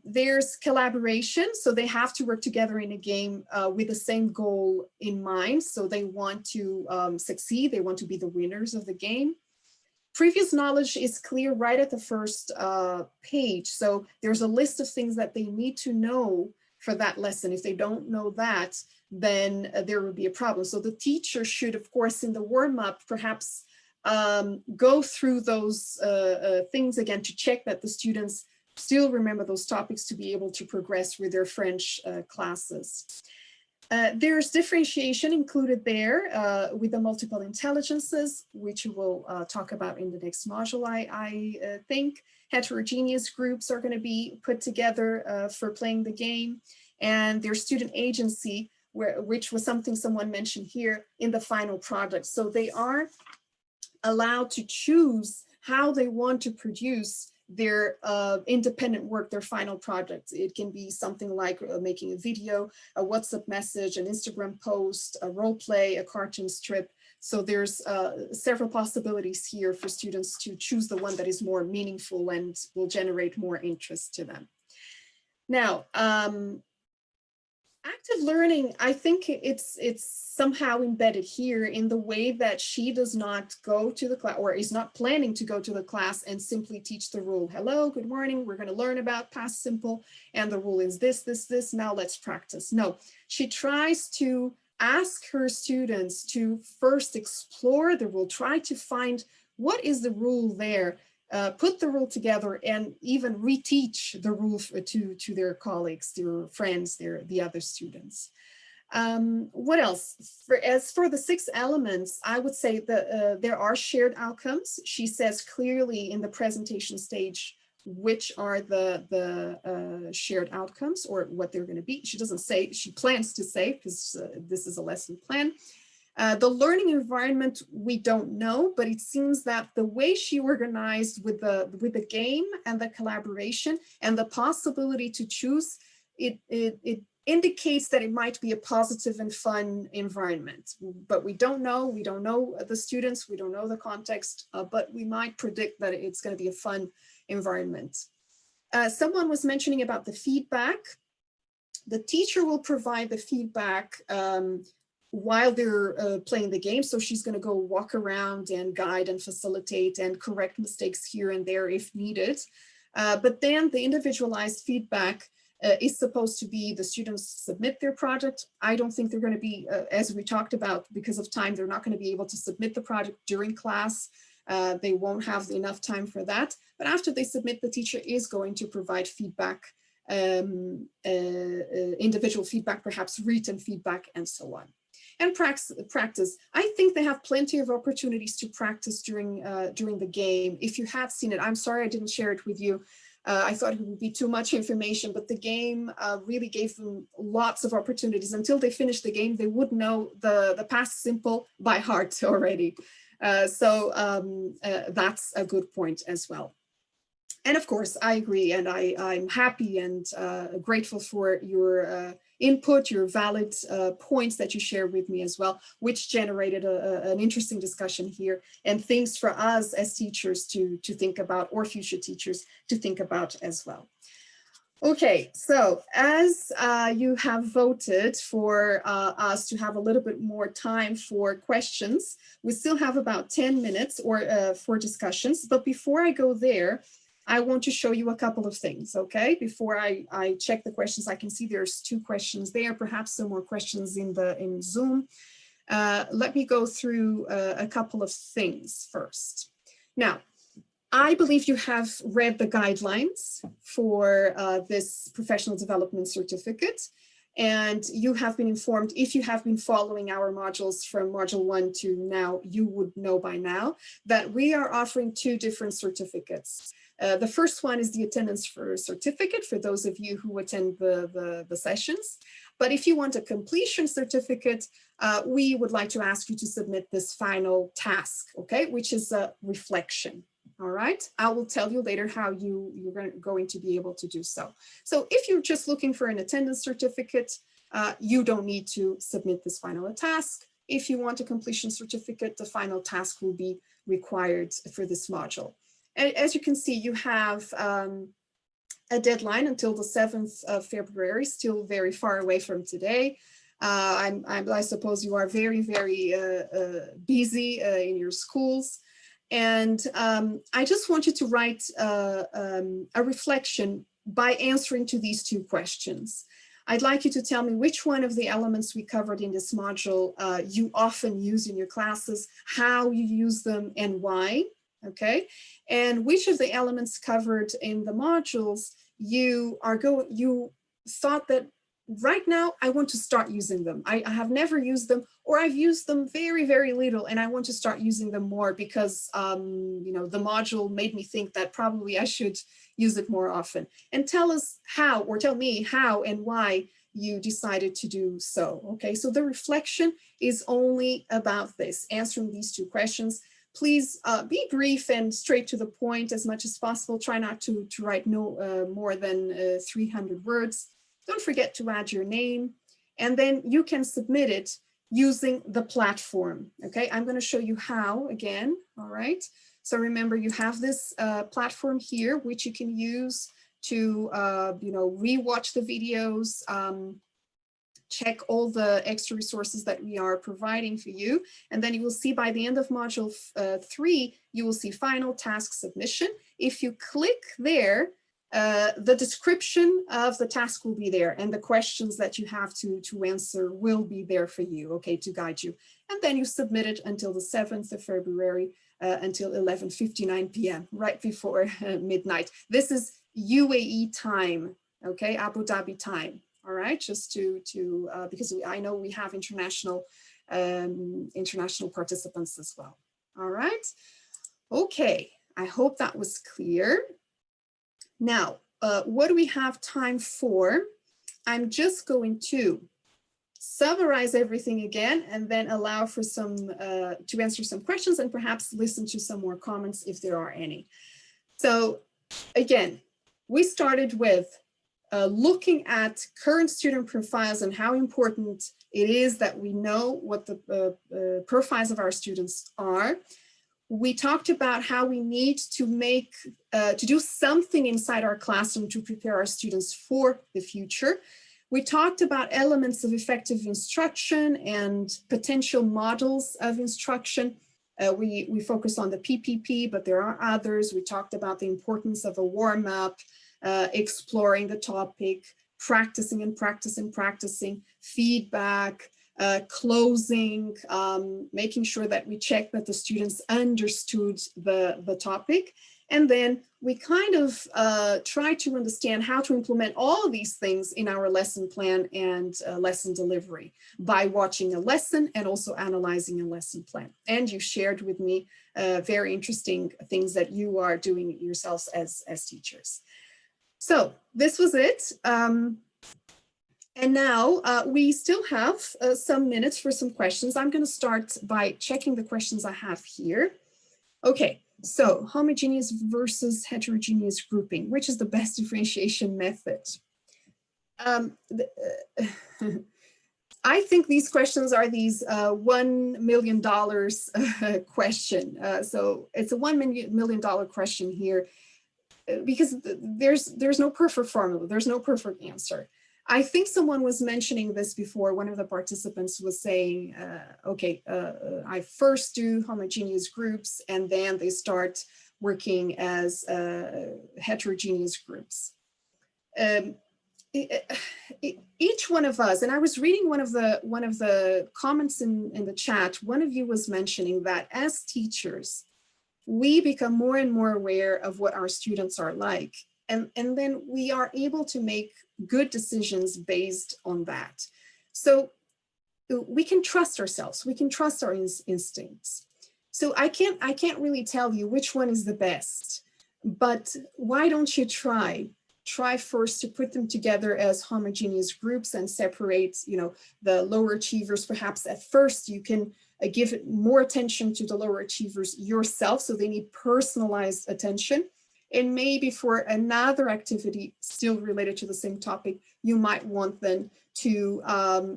There's collaboration. So they have to work together in a game with the same goal in mind. So they want to succeed. They want to be the winners of the game. Previous knowledge is clear right at the first page. So there's a list of things that they need to know for that lesson. If they don't know that, then there will be a problem. So the teacher should, of course, in the warm-up, perhaps go through those things again to check that the students still remember those topics to be able to progress with their French classes. There's differentiation included there with the multiple intelligences, which we'll talk about in the next module, I think. Heterogeneous groups are going to be put together for playing the game, and there's student agency, which was something someone mentioned here in the final product. So they are allowed to choose how they want to produce their independent work, their final projects. It can be something like making a video, a WhatsApp message, an Instagram post, a role play, a cartoon strip. So there's several possibilities here for students to choose the one that is more meaningful and will generate more interest to them. Now, active learning, I think it's somehow embedded here in the way that she does not go to the class, or is not planning to go to the class and simply teach the rule. Hello, good morning, we're going to learn about past simple, and the rule is this, this, this, now let's practice. No, she tries to ask her students to first explore the rule, try to find what is the rule there, put the rule together, and even reteach the rule to their colleagues, their friends, the other students. What else? As for the 6 elements, I would say that there are shared outcomes. She says clearly in the presentation stage which are the shared outcomes, or what they're going to be. She doesn't say, she plans to say, because this is a lesson plan. The learning environment, we don't know, but it seems that the way she organized with the game and the collaboration and the possibility to choose, it indicates that it might be a positive and fun environment. But we don't know the students, we don't know the context, but we might predict that it's going to be a fun environment. Someone was mentioning about the feedback. The teacher will provide the feedback while they're playing the game. So she's going to go walk around and guide and facilitate and correct mistakes here and there if needed. But then the individualized feedback is supposed to be the students submit their project. I don't think they're going to be, as we talked about, because of time, they're not going to be able to submit the project during class. They won't have enough time for that. But after they submit, the teacher is going to provide feedback, individual feedback, perhaps written feedback, and so on. And practice. I think they have plenty of opportunities to practice during the game. If you have seen it, I'm sorry I didn't share it with you. I thought it would be too much information, but the game really gave them lots of opportunities. Until they finished the game, they would know the past simple by heart already. So that's a good point as well. And of course, I agree, and I'm happy and grateful for your input, your valid points that you shared with me as well, which generated an interesting discussion here and things for us as teachers to think about, or future teachers to think about as well. Okay, so as you have voted for us to have a little bit more time for questions, we still have about 10 minutes for discussions, but before I go there, I want to show you a couple of things, okay? Before I check the questions, I can see there's 2 questions there, perhaps some more questions in Zoom. Let me go through a couple of things first. Now, I believe you have read the guidelines for this professional development certificate, and you have been informed. If you have been following our modules from module 1 to now, you would know by now that we are offering 2 different certificates. The first one is the attendance for certificate for those of you who attend the sessions. But if you want a completion certificate, we would like to ask you to submit this final task, okay, which is a reflection. All right, I will tell you later how you're going to be able to do so. So if you're just looking for an attendance certificate, you don't need to submit this final task. If you want a completion certificate, the final task will be required for this module. And as you can see, you have a deadline until the 7th of February, still very far away from today. I suppose you are very, very busy in your schools. And I just want you to write a reflection by answering to these 2 questions. I'd like you to tell me which one of the elements we covered in this module you often use in your classes, how you use them, and why. okay? And which of the elements covered in the modules you thought that right now I want to start using them. I have never used them, or I've used them very, very little, and I want to start using them more because you know, the module made me think that probably I should use it more often. And tell us how, or tell me how and why you decided to do so. Okay, so the reflection is only about this, answering these two questions. Please be brief and straight to the point as much as possible. Try not to write no more than 300 words. Don't forget to add your name, and then you can submit it using the platform. Okay, I'm going to show you how again. All right, so remember, you have this platform here, which you can use to you know, rewatch the videos, check all the extra resources that we are providing for you. And then you will see by the end of module 3, you will see final task submission. If you click there, the description of the task will be there, and the questions that you have to answer will be there for you, okay, to guide you. And then you submit it until the 7th of February, until 11:59 p.m., right before midnight. This is UAE time, okay, Abu Dhabi time. All right, just to because I know we have international participants as well. All right, okay, I hope that was clear. Now, what do we have time for? I'm just going to summarize everything again and then allow for some to answer some questions and perhaps listen to some more comments if there are any. So again, we started with looking at current student profiles and how important it is that we know what the profiles of our students are. We talked about how we need to make, to do something inside our classroom to prepare our students for the future. We talked about elements of effective instruction and potential models of instruction. We focused on the PPP, but there are others. We talked about the importance of a warm-up, exploring the topic, practicing and practicing, feedback, closing, making sure that we check that the students understood the topic. And then we kind of try to understand how to implement all of these things in our lesson plan and lesson delivery by watching a lesson and also analyzing a lesson plan. And you shared with me very interesting things that you are doing yourselves as teachers. So this was it. And now we still have some minutes for some questions. I'm going to start by checking the questions I have here. Okay, so homogeneous versus heterogeneous grouping, which is the best differentiation method? I think these questions are these $1 million question. So it's a $1 million question here because there's no perfect formula, there's no perfect answer. I think someone was mentioning this before. One of the participants was saying, okay, I first do homogeneous groups and then they start working as heterogeneous groups. Each one of us, and I was reading one of the comments in the chat, one of you was mentioning that as teachers, we become more and more aware of what our students are like. And then we are able to make good decisions based on that. So we can trust ourselves, we can trust our instincts. So I can't really tell you which one is the best, but why don't you try first to put them together as homogeneous groups and separate, you know, the lower achievers. Perhaps at first you can give more attention to the lower achievers yourself, so they need personalized attention. And maybe for another activity still related to the same topic, you might want them to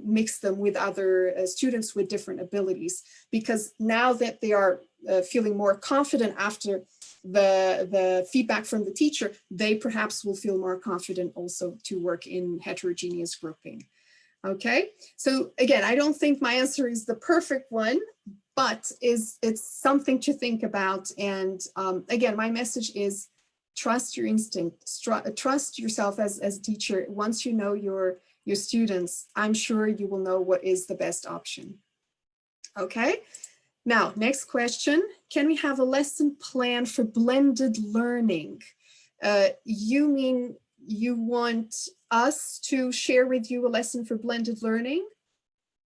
mix them with other students with different abilities, because now that they are feeling more confident after the feedback from the teacher, they perhaps will feel more confident also to work in heterogeneous grouping. Okay, so again, I don't think my answer is the perfect one, but it's something to think about. And again, my message is trust your instinct, trust yourself as a teacher. Once you know your students, I'm sure you will know what is the best option. Okay, Now, next question. Can we have a lesson plan for blended learning? You mean you want us to share with you a lesson for blended learning?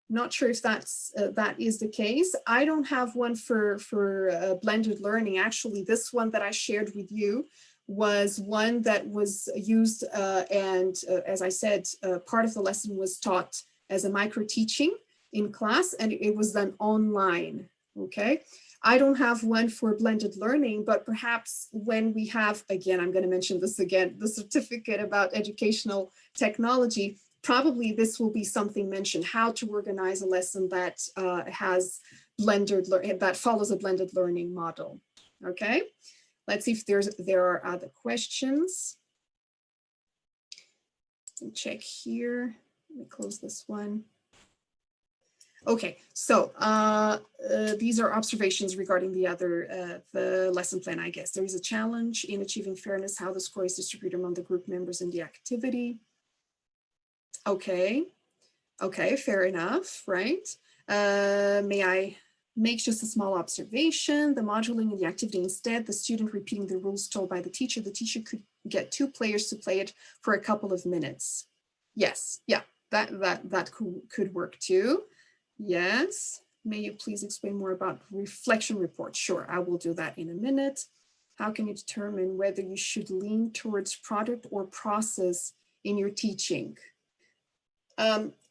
Not sure if that is the case. I don't have one for blended learning. Actually, this one that I shared with you was one that was used and as I said, part of the lesson was taught as a micro teaching in class, and it was done online. Okay, I don't have one for blended learning, but perhaps when we have, again, I'm going to mention this again, the certificate about educational technology, probably this will be something mentioned, how to organize a lesson that has blended learning, that follows a blended learning model. Okay, let's see if there are other questions. Let me check here. Let me close this one. Okay, so these are observations regarding the lesson plan, I guess. There is a challenge in achieving fairness, how the score is distributed among the group members in the activity. Okay, fair enough, right? May I make just a small observation? The moduling in the activity instead, the student repeating the rules told by the teacher could get 2 players to play it for a couple of minutes. Yes, yeah, that could work too. Yes, may you please explain more about reflection reports? Sure, I will do that in a minute. How can you determine whether you should lean towards product or process in your teaching?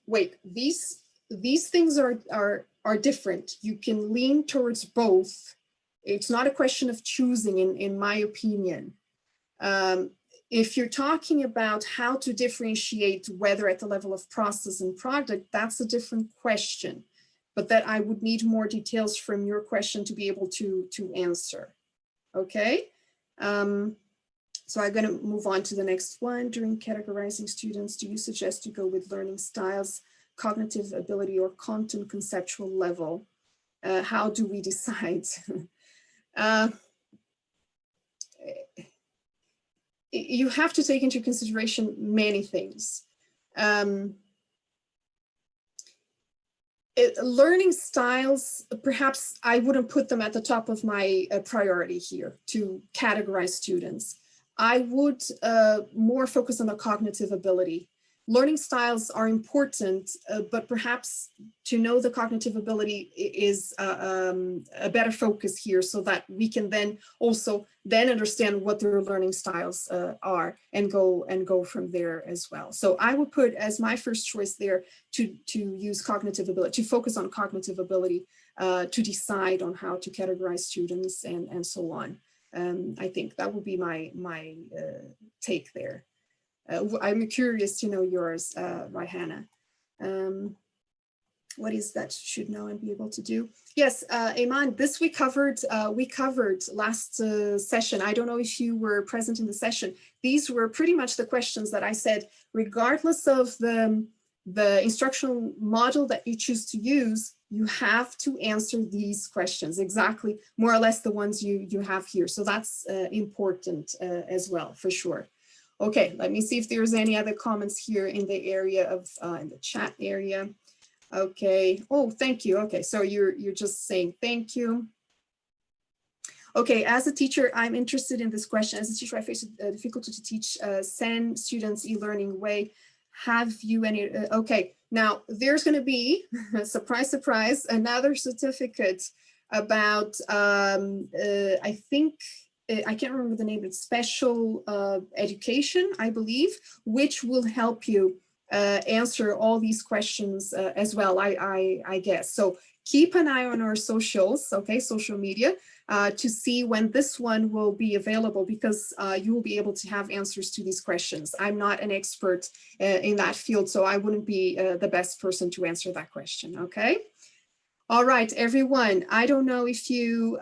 Wait, these things are different. You can lean towards both. It's not a question of choosing, in my opinion. If you're talking about how to differentiate whether at the level of process and product, that's a different question, but that I would need more details from your question to be able to answer. Okay. So I'm going to move on to the next one. During categorizing students, do you suggest to go with learning styles, cognitive ability, or content conceptual level? How do we decide? You have to take into consideration many things. Learning styles, perhaps I wouldn't put them at the top of my priority here to categorize students. I would more focus on the cognitive ability. Learning styles are important, but perhaps to know the cognitive ability is a better focus here, so that we can then also understand what their learning styles are and go from there as well. So I would put as my first choice there to use cognitive ability, to focus on cognitive ability, to decide on how to categorize students and so on. I think that would be my take there. I'm curious to know yours, Raihana. What is that should know and be able to do? Yes, Iman, this we covered last session. I don't know if you were present in the session. These were pretty much the questions that I said, regardless of the instructional model that you choose to use, you have to answer these questions, exactly, more or less the ones you have here. So that's important as well, for sure. Okay, let me see if there's any other comments here in the area of, in the chat area. Okay, oh, thank you. Okay, so you're just saying thank you. Okay, as a teacher, I'm interested in this question. As a teacher, I face a difficulty to teach SEN students e-learning way. Have you any, okay, now there's gonna be, surprise, surprise, another certificate about, I think, I can't remember the name, it's special education, I believe, which will help you answer all these questions as well, I guess. So keep an eye on our socials, okay, social media, to see when this one will be available, because you will be able to have answers to these questions. I'm not an expert in that field, so I wouldn't be the best person to answer that question, okay? All right, everyone, I don't know if you,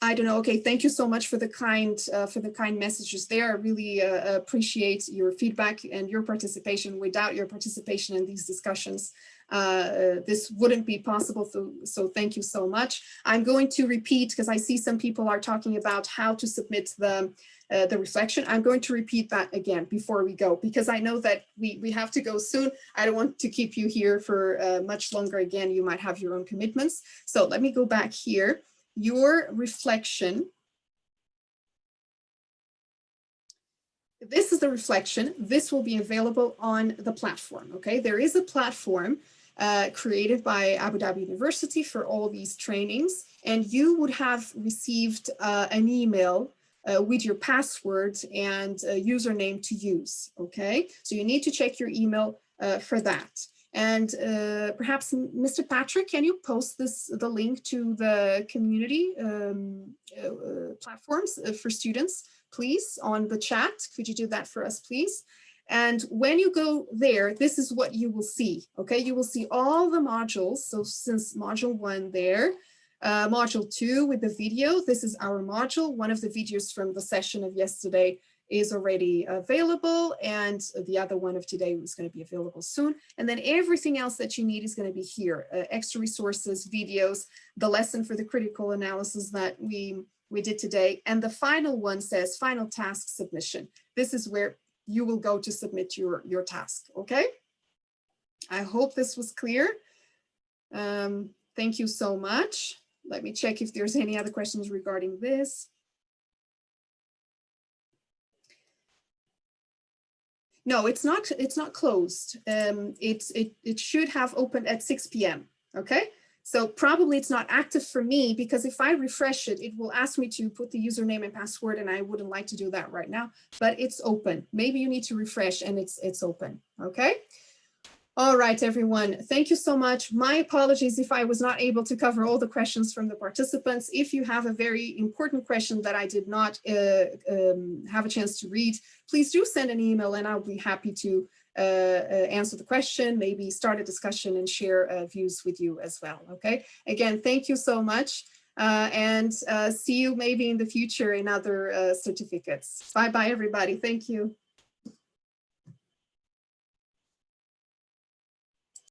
I don't know. Okay, thank you so much for the kind messages there. I really appreciate your feedback and your participation. Without your participation in these discussions, this wouldn't be possible. So thank you so much. I'm going to repeat, because I see some people are talking about how to submit the reflection. I'm going to repeat that again before we go, because I know that we have to go soon. I don't want to keep you here for much longer. Again, you might have your own commitments. So let me go back here. Your reflection. This is the reflection. This will be available on the platform, okay? There is a platform created by Abu Dhabi University for all these trainings, and you would have received an email with your password and username to use, okay? So you need to check your email for that. And perhaps, Mr. Patrick, can you post the link to the community platforms for students, please, on the chat? Could you do that for us, please? And when you go there, this is what you will see, okay? You will see all the modules. So since module 1 there, module 2 with the video, this is our module. One of the videos from the session of yesterday is already available, and the other one of today is going to be available soon. And then everything else that you need is going to be here, extra resources, videos, the lesson for the critical analysis that we did today. And the final one says final task submission. This is where you will go to submit your task, okay? I hope this was clear. Thank you so much. Let me check if there's any other questions regarding this. No, it's not closed. It should have opened at 6 p.m. Okay, so probably it's not active for me, because if I refresh it, it will ask me to put the username and password, and I wouldn't like to do that right now, but it's open. Maybe you need to refresh and it's open. Okay. All right, everyone. Thank you so much. My apologies if I was not able to cover all the questions from the participants. If you have a very important question that I did not have a chance to read, please do send an email and I'll be happy to answer the question, maybe start a discussion and share views with you as well. Okay. Again, thank you so much. And see you maybe in the future in other certificates. Bye-bye, everybody. Thank you.